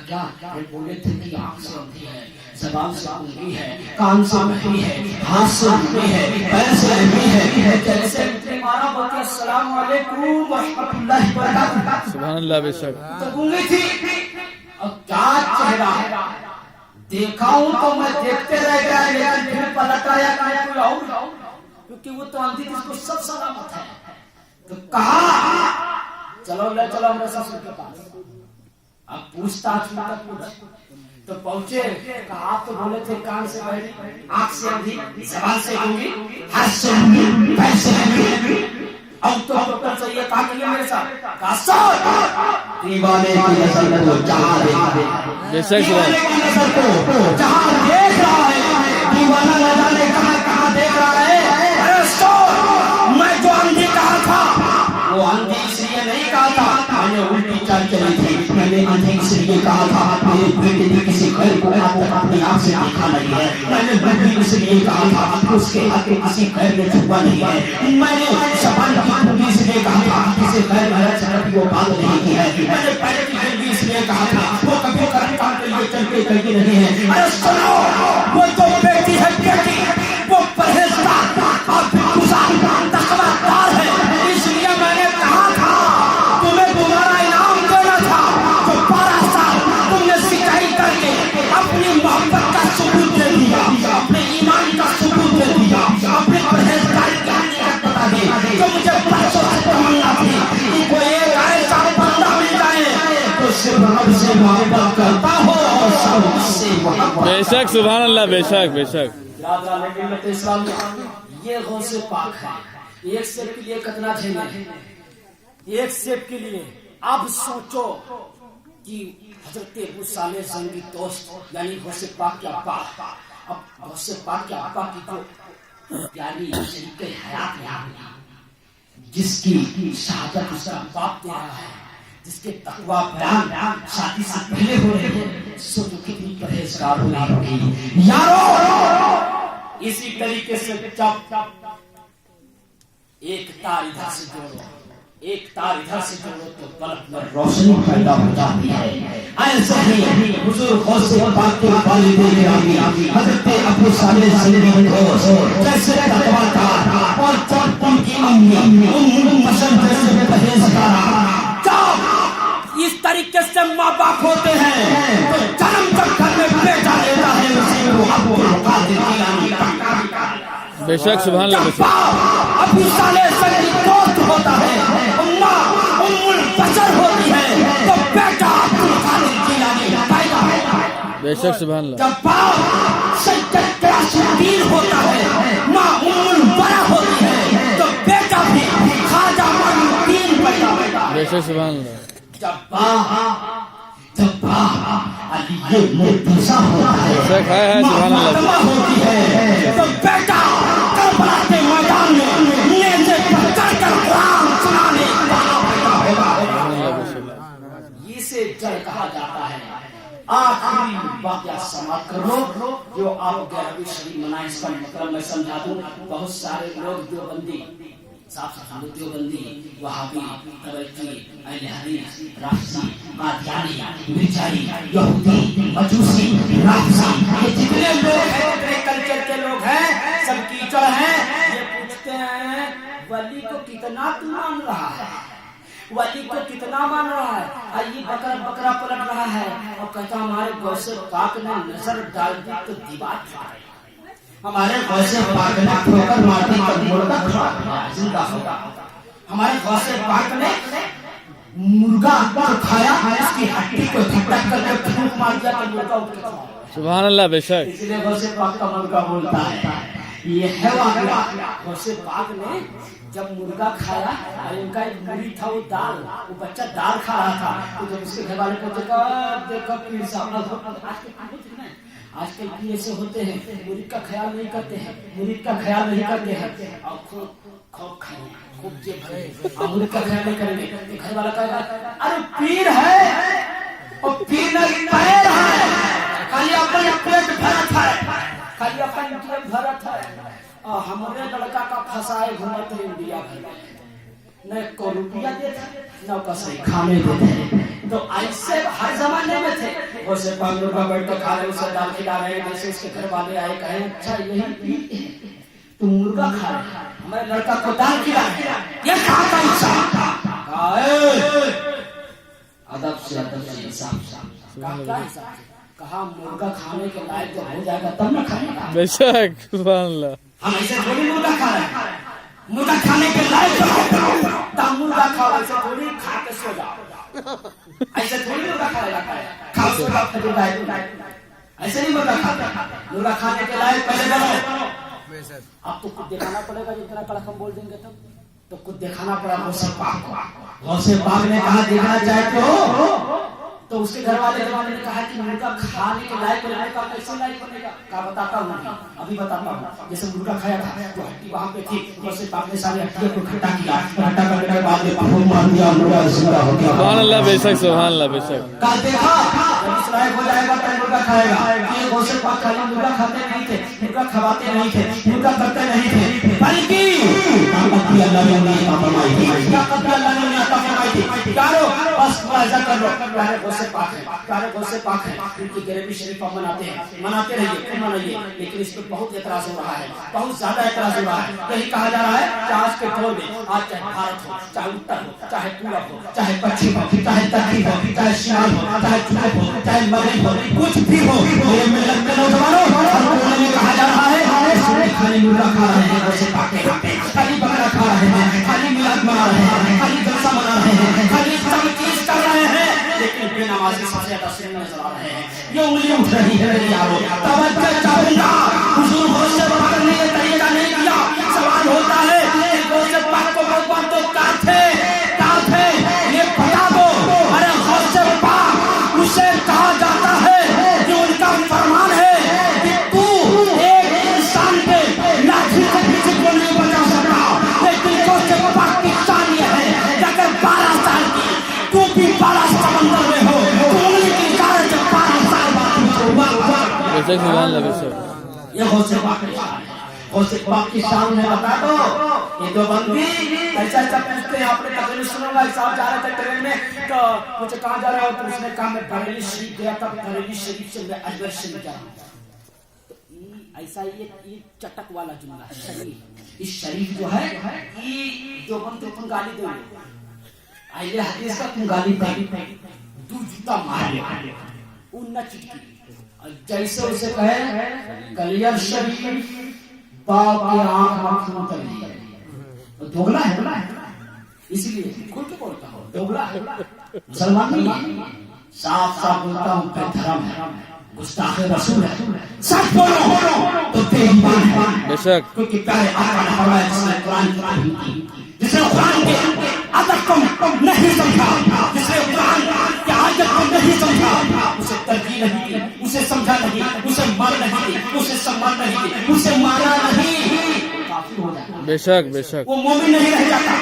क्या बोले थे कि आँख से अंधी है, जबान से गूंगी है, कान से बहरी है, हाथ से अंधी है, पैर से अंधी है, जैसे मारा बोलते अस्सलाम वालेकुम व रहमतुल्लाहि व बरकातहू। सुभान अल्लाह बेशक। तो गूंगी थी, और क्या चेहरा देखा हूं तो मैं देखते रह गया, लेकिन फिर पलट आया कोई और, क्योंकि वो तो अंधी थी, उसको सब सलामत है। तो कहा चलो ले चलो हमारे ससुर के पास। अब पूछताछ तो पहुंचे, कहा आप तो बोले थे कान से बहरी, आंख से अंधी, जबान से गूंगी, हाथ से गूंगी, पैर से गूंगी, अब तो डॉक्टर चाहिए। कहा कि मेरे साथ दीवाने की नजर को जहां देख रहा है, दीवाने की नजर को जहां देख रहा है, दीवाना न जाने कहां कहां देख रहा है। अरे सो मैं जो अंधी कहा था वो अंधी इसलिए नहीं कहा था, मैंने उल्टी चाल चली थी। मैंने अंधी इसलिए कहा था मेरे बेटे ने किसी घर को आज तक अपनी आँख से देखा नहीं है। मैंने बहरी इसलिए कहा था उसके हाथ में किसी घर में छुपा नहीं है। मैंने जबान की खूंटी इसलिए कहा था किसी घर में वो बात नहीं की है। मैंने पैर की खूंटी इसलिए कहा था वो कभी काम के लिए चलते चलती नहीं है। अरे सुनो, वो जो बेटी है बेटी वो परहेजगार और तकवादार है, इसलिए मैंने कहा था तुम्हें तुम्हारा इनाम देना था। जो 12 साल तुमने सिंचाई करके अपनी मोहब्बत का सबूत दे दिया, अपने ईमान का सबूत दे दिया, अपने परहेजगारी की हकीकत बता दी। जो मुझे बरसों से तमन्ना थी कि कोई एक ऐसा बंदा मिल जाए तो सिर्फ रब से मोहब्बत करता हो और सब से मोहब्बत। बेशक सुभान अल्लाह बेशक बेशक। इस्लाम ये गौसे पाक है। एक सेब के लिए कितना झेले, एक सेब के लिए। अब सोचो कि हजरत अबू सालेह ज़ंगी दोस्त यानी गौसे पाक के अब्बा, अब गौसे पाक के अब्बा की जो यानी शरीके हयात है, जिसकी शहादत उसका बाप दे रहा है, जिसके तकवा बयान शादी से पहले हो रहे हैं, सोचो कितनी परहेजगार होगी यारो। इसी तरीके से जब एक तार इधर से जोड़ो, एक तार इधर से जोड़ो तो बल्ब में रोशनी पैदा हो जाती है। ऐसे ही हुजूर गौसे पाक के वालिद गिरामी हजरत अबू सालेह ज़ंगी दोस्त जैसे तकवादार और उनकी अम्मी उम्मुल मशम जैसे परहेजगार, जब इस तरीके से माँ बाप होते हैं तो जन्म तक घर में बेटा लेता है उसी को अब्दुल कादिर गिलानी। बेशक सुभान अल्लाह बेशक। अबू सालेह ज़ंगी दोस्त होता है, उम्मा उम्मुल बशर होती है, तो बेटा अब्दुल कादिर गिलानी पैदा होता है। बेशक सुभान अल्लाह। जब बाप सैयद गियासुद्दीन होता है, माँ उम्मुल बरा होती है, तो बेटा भी बेशक सुभान अल्लाह जब अली ये मोतीसा होता है, बेशक है सुभान अल्लाह होती है तो बेटा करबला के मैदान में नेज़े पर चढ़कर कुरान सुनाने वाला पैदा होगा। इसे जल कहा जाता है। आखिरी वाक़या समाप्त कर लो जो आप 11वीं शरीफ मनाए, इसका मतलब मैं समझा दूं। बहुत सारे लोग देवबंदी, साफ साफ देवबंदी, वहाबी, तबलीगी, अहले हदीस, राफिज़ी, कादियानी, मिर्जाई, यहूदी, मजूसी, राफिज़ी, ये जितने लोग हैं, जितने कल्चर के लोग हैं, सब कीचड़ हैं। ये पूछते हैं वली को कितना तू मान रहा है, वली को कितना मान रहा है। आइए बकरा बकरा पलट रहा है और कहता हमारे गौसे पाक ने नजर डाल दी तो दीवार खा गई, हमारे गौसे पाक ने ठोकर मार दी तो मुर्गा खा गया, जिंदा होगा। हमारे गौसे पाक ने मुर्गा जो खाया उसकी हड्डी को झटक करके फूंक मार दिया तो मुर्गा उठ के खा गया। सुभान अल्लाह बेशक। इसलिए गौसे पाक का मुर्गा बोलता है। ये है वाक़या। गौसे पाक ने जब मुर्गा खाया और उनका एक मुर्गी था वो दाल, वो बच्चा दाल खा रहा था, तो जब उसके घर वाले को देखा पीर साहब आजकल पीर ऐसे होते हैं, मुर्गी का ख्याल नहीं करते हैं, मुर्गी का ख्याल नहीं करते हैं और खूब खाएंगे, खूब जेब भरेंगे और मुर्गी का ख्याल नहीं करेंगे। तो घर वाला कहेगा अरे पीर है और पीर नहीं पैर है, खाली अपने पेट भरत है, खाली अपन जेब भरत है। और हमारे लड़का का फंसाए घूमत है इंडिया भर में, न को रुपया देते न कसई खाने देते। तो ऐसे हर जमाने में थे। उसे पागलों का बैठ कर खा रहे, उसे दाल खिला रहे, जैसे उसके घर वाले आए कहे अच्छा यही तुम मुर्गा खा रहे, हमारे लड़का को दाल खिला रहे, ये कहा का इंसान अदब से इंसान कहा मुर्गा खाने के लायक जब हो जाएगा तब न खाएगा। बेशक सुभान अल्लाह। हम ऐसे थोड़ी मुर्गा खा रहे हैं, मुर्गा खाने के लायक तब मुर्गा खाओ, ऐसे थोड़ी खा के सो जाओ, ऐसे थोड़ी मुर्गा खाया जाता है, खाओ सो जाओ खजूर ऐसे नहीं मुर्गा खाता। मुर्गा खाने के लायक पहले बनो। अब तो कुछ दिखाना पड़ेगा, जितना कड़क हम बोल देंगे तो कुछ दिखाना पड़ा। गौसे पाक ने कहा देखना चाहते हो तो उसके घर वाले जवान ने कहा कि मुर्गा खाने के लायक बनने का कैसे लायक बनेगा, क्या बताता हूँ अभी बताता हूँ। जैसे मुर्गा खाया था तो हड्डी वहाँ पे थी, गौसे पाक ने सारी हड्डियों को इकट्ठा किया, इकट्ठा करने के बाद में बहुत मार दिया, मुर्गा जिंदा हो गया। सुभान अल्लाह बेशक सुभान अल्लाह बेशक। का देखा जब इस लायक हो जाएगा तो मुर्गा खाएगा। ये गौसे पाक खाली मुर्गा खाते नहीं थे, मुर्गा खवाते नहीं थे, मुर्गा करते नहीं थे, बल्कि अल्लाह ने अता फरमाई थी यारो बस ऐसा कर लो। प्यारे गौसे पाक है, प्यारे गौसे पाक है, उनकी गरीबी शरीफ मनाते हैं, मनाते रहिए, क्यों मनाइए, लेकिन इस पर बहुत एतराज हो रहा है, बहुत ज्यादा एतराज हो रहा है। यही कहा जा रहा है कि आज के दौर में, आज चाहे भारत हो, चाहे उत्तर हो, चाहे पूरब हो, चाहे पश्चिम हो, चाहे दक्षिण हो, चाहे शिमाल हो, चाहे जनूब हो, चाहे मगरिब हो, कुछ भी हो, मेरे मिलत के नौजवानों कहा जा रहा है खाली मुर्गा खा रहे हैं, गौसे पाक के खाली बकरा खा रहे हैं, खाली मिलाद मना रहे हैं, खाली जलसा मना रहे हैं, खाली सब चीज कर रहे हैं, लेकिन बेनमाजी सबसे ज्यादा सुनने नजर आ रहे हैं। ये उंगली उठ रही है यारो, तवज्जो चाहूंगा, हुजूर गौसे पाक ने ये तरीका नहीं किया। सवाल होता है कि गौसे पाक को भगवान तो क्या थे ये बता दो। अरे गौसे पाक उसे कहा जाता है कि उनका फरमान है कि तू एक इंसान पे लाठी से किसी को नहीं बचा सकता, लेकिन गौसे पाक की शान ये है कि अगर 12 साल की तू भी 12 समंदर में हो तो उंगली की इशारे से 12 साल बाद बेशक सुभान अल्लाह बेशक। ये गौसे पाक की शान है, गौसे पाक की शान है। बता दो ये दो बंदी ऐसा ऐसा पूछते हैं, आपने तकरीर सुनूंगा। साहब जा रहे थे ट्रेन में तो मुझे कहाँ जा रहे हो, तो उसने कहा मैं बरेली शरीफ गया था, बरेली शरीफ से मैं अजमेर शरीफ जा रहा हूँ। ऐसा ये चटक वाला जुमला है शरीफ। इस शरीफ जो है ये जो बंदे तुम गाली दोगे, अहले हदीस का तुम गाली दू जूता मार उन न चिटकी। जैसे उसे कहे कलियर शरीफ बाप की आंख आंख कर दी, दोगला है, इसलिए खुल के बोलता हूँ दोगला है, मुसलमान नहीं है। साफ साफ बोलता हूँ बेधर्म है, गुस्ताखे रसूल है, सच बोलो तो बेईमान है। बेशक क्योंकि प्यारे आका ने फरमाया जिसने कुरान की जिसने कुरान के अदब को नहीं समझा, जिसने कुरान के आयत को नहीं समझा, उसे तरजीह नहीं दी, उसे समझा नहीं, उसे मान नहीं दी, उसे सम्मान नहीं दी, उसे माना नहीं, काफी हो जाता। बेशक बेशक वो मोमिन नहीं रह जाता।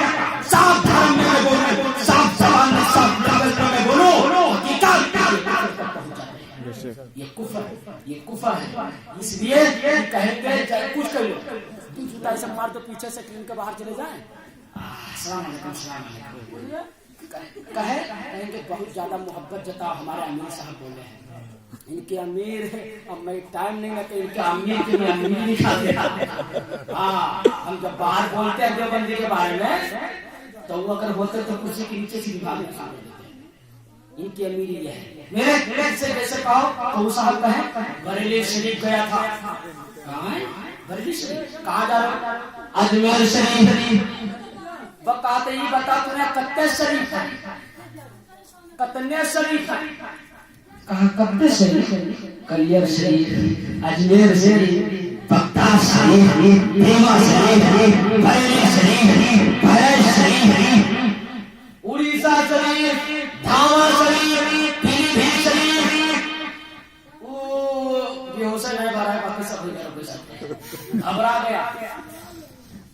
साफ धर्म में बोलो, साफ जबान में, साफ लफ्ज में बोलो, हकीकत ये कुफर है, ये कुफर है। इसलिए कहेंगे चाहे कुछ कर लो, तुम जूता ऐसा मार दो पीछे से क्लीन के बाहर चले जाएं, अस्सलाम वालेकुम, अस्सलाम वालेकुम कहेंगे बहुत ज्यादा मोहब्बत जताओ। हमारे अमीर साहब बोले हैं, इनके अमीर है, अब मैं टाइम नहीं लगता इनके अमीर के लिए अमीर नहीं खाते। हाँ, हम जब बाहर बोलते हैं देवबंदी के बारे में, तो वो अगर होते तो कुर्सी के नीचे से विभाग में सामने देते हैं। इनकी अमीरी ये है। मेरे से जैसे कहो तो वो साहब कहे बरेली शरीफ गया था। कहाँ है बरेली शरीफ? कहाँ जा रहे हो? अजमेर शरीफ। वो कहते ही बता तूने कत्ते शरीफ है, कतने शरीफ है? कहा कत्ते शरीफ? कलियर शरीफ, अजमेर शरीफ, बगदाद शरीफ, देवा शरीफ, बरेली शरीफ, भैरव शरीफ, उड़ीसा शरीफ, धावा शरीफ, पीलीभीत शरीफ। वो बेहोश नहीं भरा है, बाकी सब इधर हो सकते। घबरा गया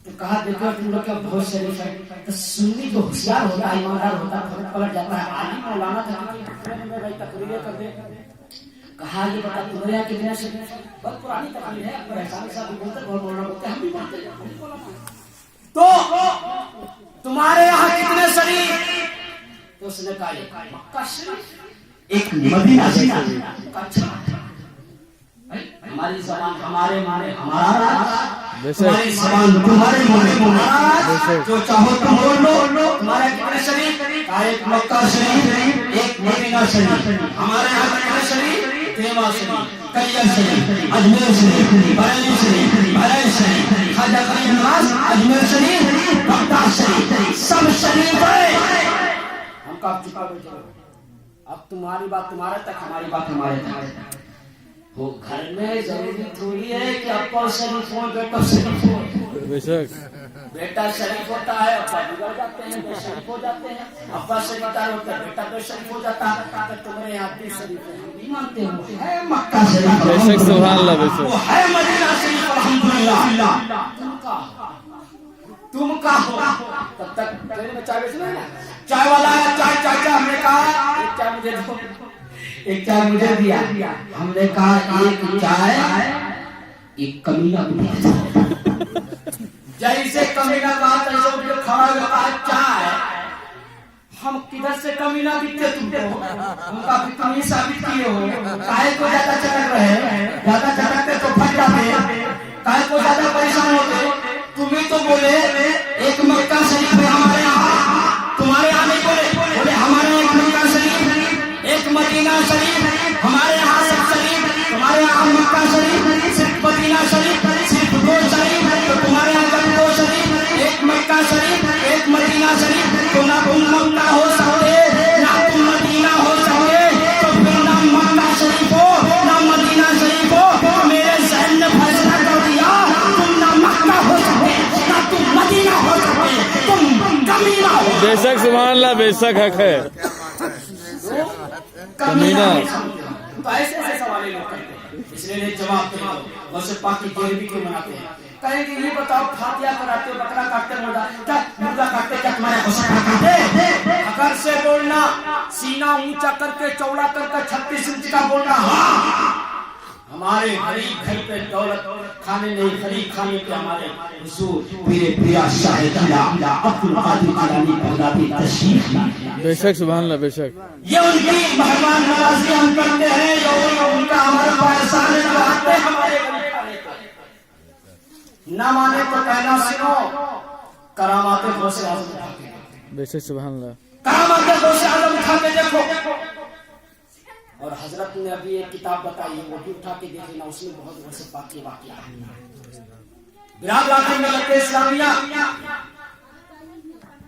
तो कहा देखो तुम लोग क्या बहुत शरीफ है। तो सुन्नी जो होशियार होता है, ईमानदार होता है, फर्क पलट जाता है। आलिम मौलाना था में भाई तकरीरें कर दे। कहा ये बता तुम्हारे यहाँ कितने शरीफ? बहुत पुरानी तकरीर है, पर एहसान साहब भी बोलते, बहुत मौलाना बोलते, हम भी बोलते हैं। तो तुम्हारे यहाँ कितने शरीफ? तो उसने कहा मक्का शरीफ, एक मदीना शरीफ। अच्छा, हमारी जबान हमारे मारे हमारा, तुम्हारी जबान तुम्हारे मारे, जो चाहो तुम बोल लो। तुम्हारे कितने शरीफ? एक मक्का शरीफ, एक मदीना शरीफ। हमारे यहाँ कितने शरीफ? देवा शरीफ, कलियर शरीफ, अजमेर शरीफ, बरेली शरीफ, भैरव शरीफ, खाजा गरीब नवाज, अजमेर शरीफ, बगदाद शरीफ, सब शरीफ है। हम कब चुका बैठे? अब तुम्हारी बात तुम्हारे तक, हमारी बात हमारे तक। वो घर में जरूरी थोड़ी है कि अब्बा शरीफ हो, बेटा शरीफ हो। बेशक बेटा शरीफ होता है, अब्बा बिगड़ जाते हैं, बेटा शरीफ हो जाते हैं। अब्बा शरीफ होता है, बेटा तो शरीफ हो जाता है। तो तुम्हारे यहाँ भी शरीफ है, हम भी मानते हो। है मक्का शरीफ, बेशक सुभान अल्लाह, बेशक वो है मदीना शरीफ, अल्हम्दुलिल्लाह। तुम का हो तब तक ट्रेन में चाय बेचना है ना, चाय वाला है, चाय चाचा, हमने कहा एक चाय मुझे दो, एक चाय मुझे दिया। हमने कहा एक चाय एक कमीना भी। जैसे कमीना कहा तैसे उठ के खड़ा हो कहा चाय। हम किधर से कमीना दिखते तुमको? उनका भी तुम ही साबित किए हो। काहे को ज्यादा चटक रहे, ज्यादा चटकते तो फट जाते, काहे को ज्यादा परेशान होते? तुम्हें तो बोले एक मक्का शरीफ है हमारे यहाँ, तुम्हारे यहाँ नहीं बोले। बोले हमारे एक मक्का शरीफ, एक मदीना शरीफ, हमारे यहाँ सब शरीफ। तुम्हारे यहाँ मक्का शरीफ, सिर्फ मदीना शरीफ, सिर्फ दो शरीफ। तो तुम्हारे यहाँ जब दो शरीफ, एक मक्का शरीफ, एक मदीना शरीफ, तो ना तुम मक्का हो सकते, ना तुम मदीना हो सकते। तो फिर ना मक्का शरीफ हो, ना मदीना शरीफ हो। मेरे जहन ने फैसला कर दिया, तुम ना मक्का हो सकते, ना तुम मदीना हो सकते, तुम कमीना हो। बेशक सुभान अल्लाह, बेशक हक है। कमीना तो ऐसे ऐसे सवाल लोग करते हैं, इसलिए जवाब दे दो। और सिर्फ पाकि गिरवी क्यों मनाते हैं? कहेंगे ये बताओ, फातिया कराते हो, बकरा काटते मुर्गा क्या, मुर्गा काटते क्या तुम्हारे हुस्न काटते? अगर से बोलना, सीना ऊंचा करके चौड़ा करके 36 इंच का बोलना। हाँ, हमारे गरीब घर पे दौलत खाने नहीं, गरीब खाने पे हमारे हुजूर पीरे पिया शाहिद अब्दुल कादिर जिलानी बगदादी तशरीफ लाए। बेशक सुभान अल्लाह, बेशक ये उनकी मेहमान नवाजी हम करते हैं, जो उनका हमारे एहसान निभाते हैं। हमारे न माने तो कहना सुनो, करामाते गौसे आजम उठा के, बेशक सुभान अल्लाह, करामाते गौसे आजम उठा के देखो। और हजरत ने अभी एक किताब बताई है, वो भी उठा के देख लेना, उसमें बहुत गौसे पाक के वाकया है। बिराद लाखन में लगते इस्लामिया।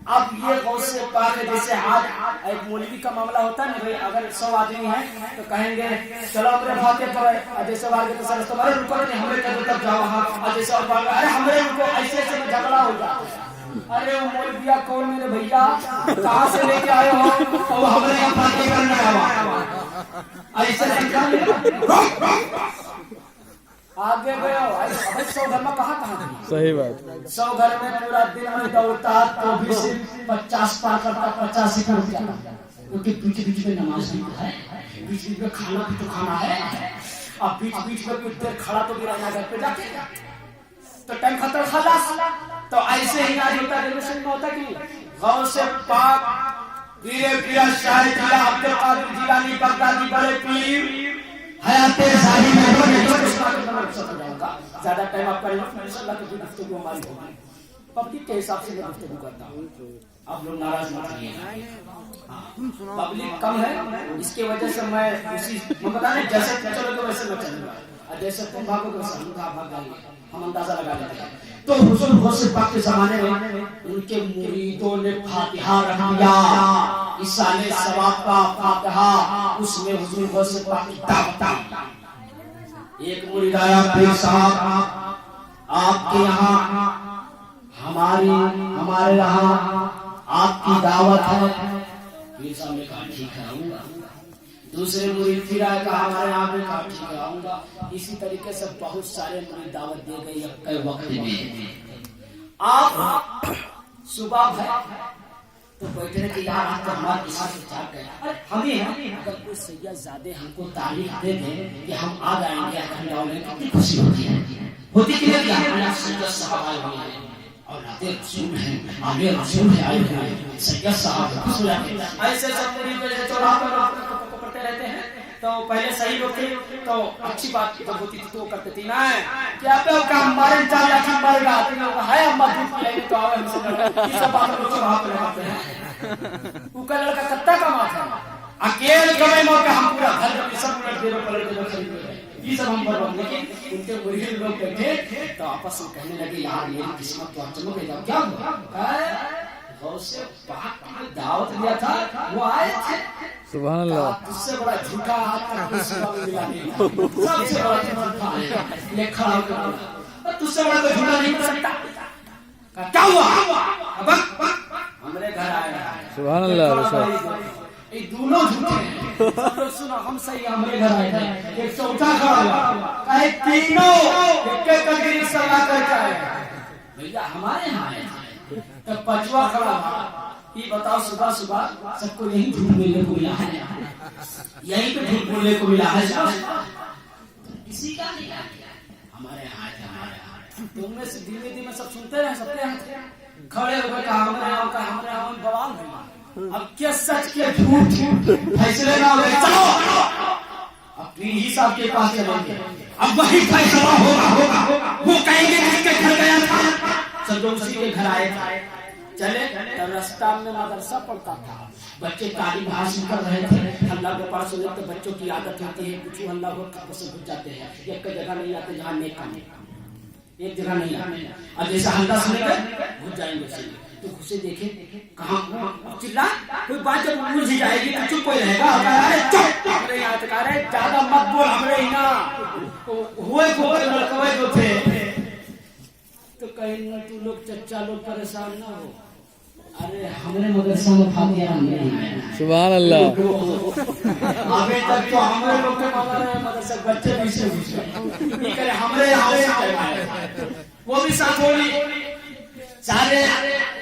अब ये गौसे पाक है, जैसे आज एक मौलवी का मामला होता है ना भाई, अगर 100 आदमी है तो कहेंगे चलो अपने भाते पर जैसे वाले तो सर तुम्हारे रुको नहीं, हमें कदर तक जाओ। हाँ जैसे और अरे हमारे रुको, ऐसे ऐसे में झगड़ा हो जाता है। अरे वो मौलविया कौन मेरे भैया, कहाँ से लेके आए हो? तो हमने यहाँ पार्टी करने आया, ऐसे आगे गए हो अबे 100 घर में कहाँ थी? सही बात। 100 घर में पूरा दिन में दौड़ता तो भी सिर्फ 50 पार करता, 50 ही कर जाता, क्योंकि बीच बीच में नमाज नहीं है, बीच बीच में खाना भी तो खाना है, अब बीच बीच में कुछ देर खड़ा तो भी रहना घर पे जाके, तो टाइम खत्म खलास। तो ऐसे ही आज होता है, में होता कि गौ से पाक पीरे पिया शाह जिला अब्दुल कादिर जिलानी बगदादी बड़े पीर हयाते सारी में ज्यादा टाइम आपका इंशाल्लाह की गुफ्तगू हमारी होगी, पब्लिक के हिसाब से मैं गुफ्तगू करता हूँ, आप लोग नाराज मत होइए। पब्लिक कम है, इसके वजह से मैं उसी बता दें जैसे चलोगे वैसे मैं चलूंगा, और जैसे तुम भागोगे वैसे हम भाग जाएंगे, हम अंदाजा लगा लेते हैं। तो हुजूर गौसे पाक के जमाने में उनके मुरीदों ने फातिहा रख दिया, इसाले सवाब का फातिहा, उसमें हुजूर गौसे पाक की दावत। एक मुरीद आया, भाई साहब आपके यहाँ हमारे यहाँ आपकी दावत है। पीर साहब ने कहा ठीक है आऊंगा। दूसरे मुरीद फिर आया, कहा हमारे यहाँ पे, कहा ठीक है आऊंगा। इसी तरीके से बहुत सारे मुरीद दावत दे गई कई वक्त में। आप सुबह है तो बैठने के यार आपको हमारे किसान से चाह गया, हमें अगर कोई सैयद ज़्यादा हमको तारीख दे दे कि हम आ जाएंगे कितनी खुशी होती है, होती कि नहीं? हमारे सैयद साहब आए हुए हैं और नाते रसूल हैं, आगे रसूल है आए हुए हैं, सैयद साहब खुश हो जाते हैं। ऐसे सब मुरीद करते रहते हैं। तो पहले सही लोग थे तो अच्छी बात जब होती थी तो करते थे ना, क्या पे का हमारे चाल लाख मरेगा है, हम दूध पिलाएंगे तो आवे हमसे, ये सब बात लोग वहां पे लगाते हैं। वो का लड़का कत्ता का माथा है, अकेले कमाई में का हम पूरा घर सब मिनट दे दो खरीद ले, ये सब हम बर्बाद। लेकिन उनके मुरीद लोग बैठे तो आपस में कहने लगे यार मेरी किस्मत तो चमक गई, क्या हुआ? गौसे पाक की दावत दिया था, वो आए थे, सुभान अल्लाह। तुझसे बड़ा झूठा मिला नहीं, सबसे बड़ा झूठा ले खड़ा होकर, तुझसे बड़ा कोई झूठा नहीं कर सकता। क्या हुआ? हमारे घर आया, सुभान अल्लाह। ये दोनों झूठे हैं, सब लोग सुनो, हम सही हमारे घर आए थे, एक चौथा खड़ा हुआ, कहे तीनों एक तकरीर सलाह करके आए, भैया हमारे यहाँ आए थे। तो पांचवा खड़ा हुआ, ये बताओ सुबह सुबह सबको यही झूठ बोलने को मिला है, यही पे झूठ बोलने को मिला है, किसी का नहीं हमारे यहाँ थे, हमारे यहाँ। तुम में से धीमे धीमे सब सुनते रहे, सबके यहाँ खड़े होकर कहा हमारे यहाँ का, हमारे यहाँ बवाल हुआ। अब क्या सच क्या झूठ फैसले ना हो, चलो अब पीर ही साहब के पास चलेंगे, अब वही फैसला होगा। वो कहेंगे किसके घर गया था, सब लोग उसी के घर आए थे। चले तो रास्ता में मदरसा पढ़ता था, बच्चे तालीम हासिल कर रहे थे। हल्ला गोपाल सुने तो बच्चों की आदत होती है, कुछ हल्ला हो से घुस जाते हैं, एक जगह नहीं आते जहाँ नेक काम, एक जगह नहीं आते, और जैसा हल्ला सुने घुस जाएंगे। तो घुसे देखे कहाँ चिल्ला, कोई बात जब उलझ जाएगी तो चुप कोई रहेगा, हमारे यहाँ ज्यादा मत बोल, हमारे यहाँ हुए को थे। तो कहीं तू लोग चच्चा लोग परेशान ना हो, अरे हमने मदरसा में फातिहा नहीं, सुभान अल्लाह। अभी तक तो हमारे लोग के मदरसा बच्चे भी से हमारे वो भी साथ होली, सारे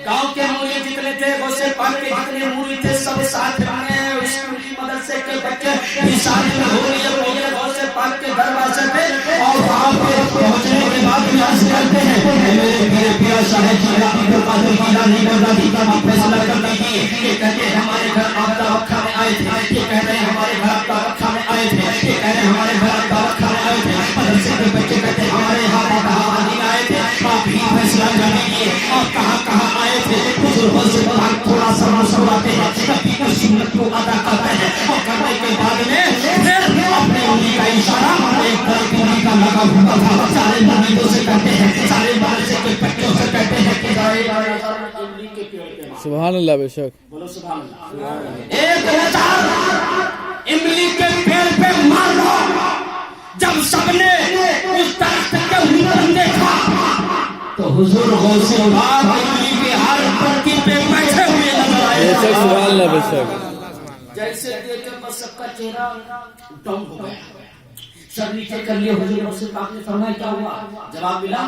गांव के मुरीद जितने थे, गौसे पाक के जितने मुरीद थे, सब साथ में स्कूली मदरसे के बच्चे शादी में हो रही है गौसे पाक के दरवाजे पे, और वहां पे पहुंचने के बाद भी अर्ज करते हैं मेरे पिया साहब फैसला कर दीजिए। ये कहते हैं हमारे घर आप दावत खाने आए थे, ये कहते हैं हमारे घर आप दावत खाने आए थे, ये कहते हैं हमारे घर आप दावत खाने आए थे। मदरसे के बच्चे कहते हैं हमारे यहाँ आए थे, आप ही फैसला कर दीजिए और कहाँ कहाँ आए थे। बुजुर्गों से थोड़ा सा सुनाते हैं, कभी उस सुन्नत को अदा करते हैं, और करने के बाद में फिर अपने उंगली का इशारा एक तरफ उंगली का लगा हुआ था, सारे मरीदों से कहते हैं, सारे मदरसे के बच्चों से कहते हैं कि इमली के पेड़ पे, सुभान अल्लाह, बेशक बोलो सुभान अल्लाह। एक हजार इमली के पेड़ पे मार लो। जब सबने उस दरख्त के ऊपर देखा तो हुजूर गौसे पाक इमली के हाथ हर पत्ती पे बैठे हुए नजर आए। बेशक सुभान अल्लाह बेशक। जैसे देखे बस सबका चेहरा डाउन हो गया, सर नीचे कर लिए हुजूर से पाक ने फरमाया क्या हुआ? जवाब मिला?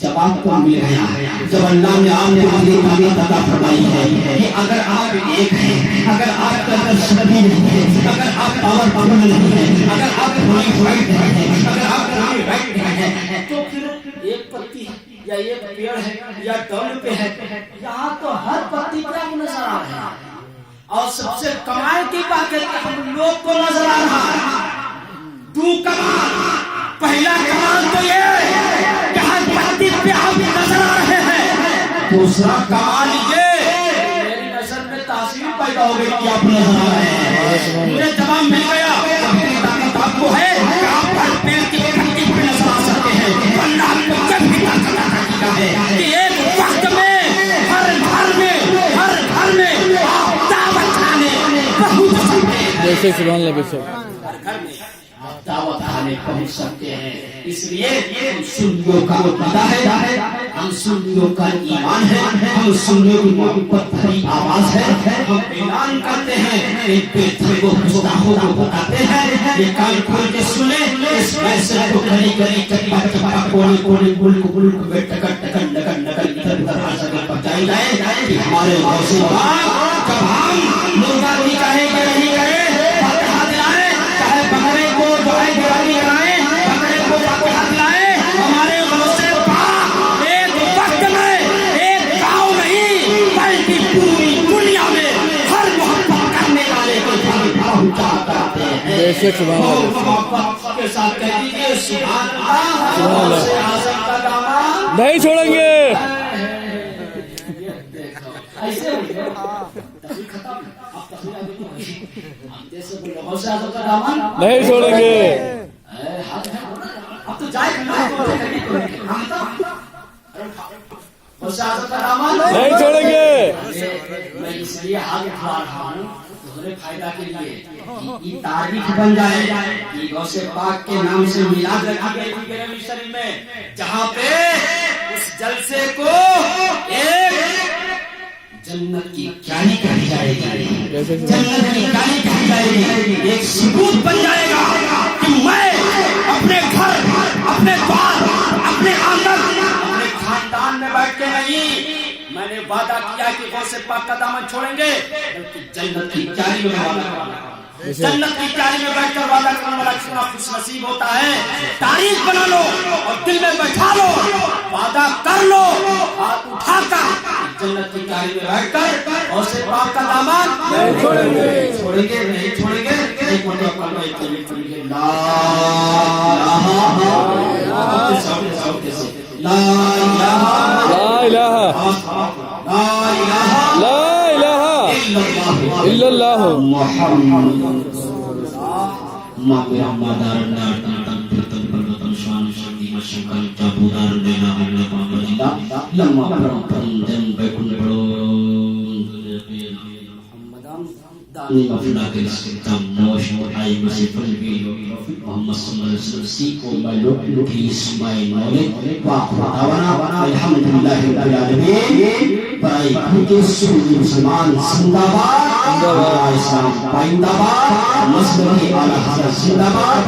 जवाब तो मिल गया जब अल्लाह ने आपने आगे ताबीयत अता फरमाई है कि अगर आप एक हैं, अगर आपका अंदर सभी नहीं है, अगर आप पावरफुल नहीं है, अगर आप क्वालिफाइड नहीं है, अगर आप राइट नहीं है, तो फिर एक पत्ती या एक पेड़ है या डौल पे है, यहाँ तो हर पत्ती पे आपको नजर आ रहा है। और सबसे कमाल की बात है कि हम लोग को नजर आ रहा है दो कमाल। पहला कमाल तो ये कि हर पत्ती पे आप नजर आ रहे हैं। दूसरा कमाल ये मेरी नजर में तासीर पैदा हो गई कि आप नजर आ रहे हैं। मुझे जवाब मिल गया। अपनी ताकत आपको है कि आप हर पेड़ की पत्ती पे नजर आ सकते हैं। अल्लाह आपको जब भी ताकत अता किया है कि एक वक्त में हर घर में आप दावत खाने पहुंच सकते हैं। बेशक सुभान अल्लाह बेशक। हर घर में आप दावत खाने पहुंच सकते हैं। इसलिए हम सुन्नियों का पता है, हम सुन्नियों का ईमान है, हम सुन्नियों की मोहब्बत भरी आवाज है। हम ऐलान करते हैं, एक बेधर्मों गुस्ताखों को बताते हैं, ये कान खोल के सुने, इस मैसेज को करी करी चप्पा चप्पा कोने कोने बुल्क बुल्क में टकन टकन नकन नकन इधर उधर हर जगह पहुंचाई जाए कि हमारे गौसे पाक जब हम मुर्गा भी कहेंगे नहीं करें, फातिहा दिलाएं, चाहे बकरे को जो है गिरानी कराएं, बकरे को फातिहा दिलाएं, हमारे गौसे पाक एक वक्त में एक गाँव नहीं बल्कि पूरी दुनिया में हर मोहब्बत करने वाले को पहुंचा करते हैं। बेशक सुभान अल्लाह बेशक। मोहब्बत के साथ कह दीजिए सुभान अल्लाह। गौसे आज़म का दामन नहीं छोड़ेंगे। ऐसे हो गया तभी खत्म। अब तभी आगे तो हम जैसे बोले गौसे आज़म का दामन नहीं छोड़ेंगे। अब तो जाए गौसे आज़म का दामन नहीं छोड़ेंगे। मैं इसलिए हाथ उठा रहा हूँ तुम्हारे फायदा के लिए ये तारीख बन जाए कि गौसे पाक के नाम से मिलाद रखी गई थी नबी शरीफ में, जहाँ पे उस जलसे को एक जन्नत की क्यारी कही जाएगी, जन्नत की क्यारी कही जाएगी। एक सबूत बन जाएगा कि मैं अपने घर, अपने द्वार, अपने आंगन, अपने खानदान में बैठ के नहीं मैंने वादा किया कि गौसे पाक का दामन छोड़ेंगे, बल्कि जन्नत की क्यारी में वादा करूंगा। जन्नत की क्यारी में बैठकर वादा करने वाला कितना खुश नसीब होता है। तारीख बना लो और दिल में बैठा लो, वादा कर लो हाथ उठाकर जन्नत की क्यारी में बैठकर गौसे पाक का दामन नहीं छोड़ेंगे, छोड़ेंगे नहीं छोड़ेंगे। एक मतलब कलमा छोड़ेंगे ला ला इलाहा ला इलाहा इल्लल्लाह मुसलमान जिंदाबाद, इस्लाम पाइंदाबाद, मसलकी आला हज़रत जिंदाबाद,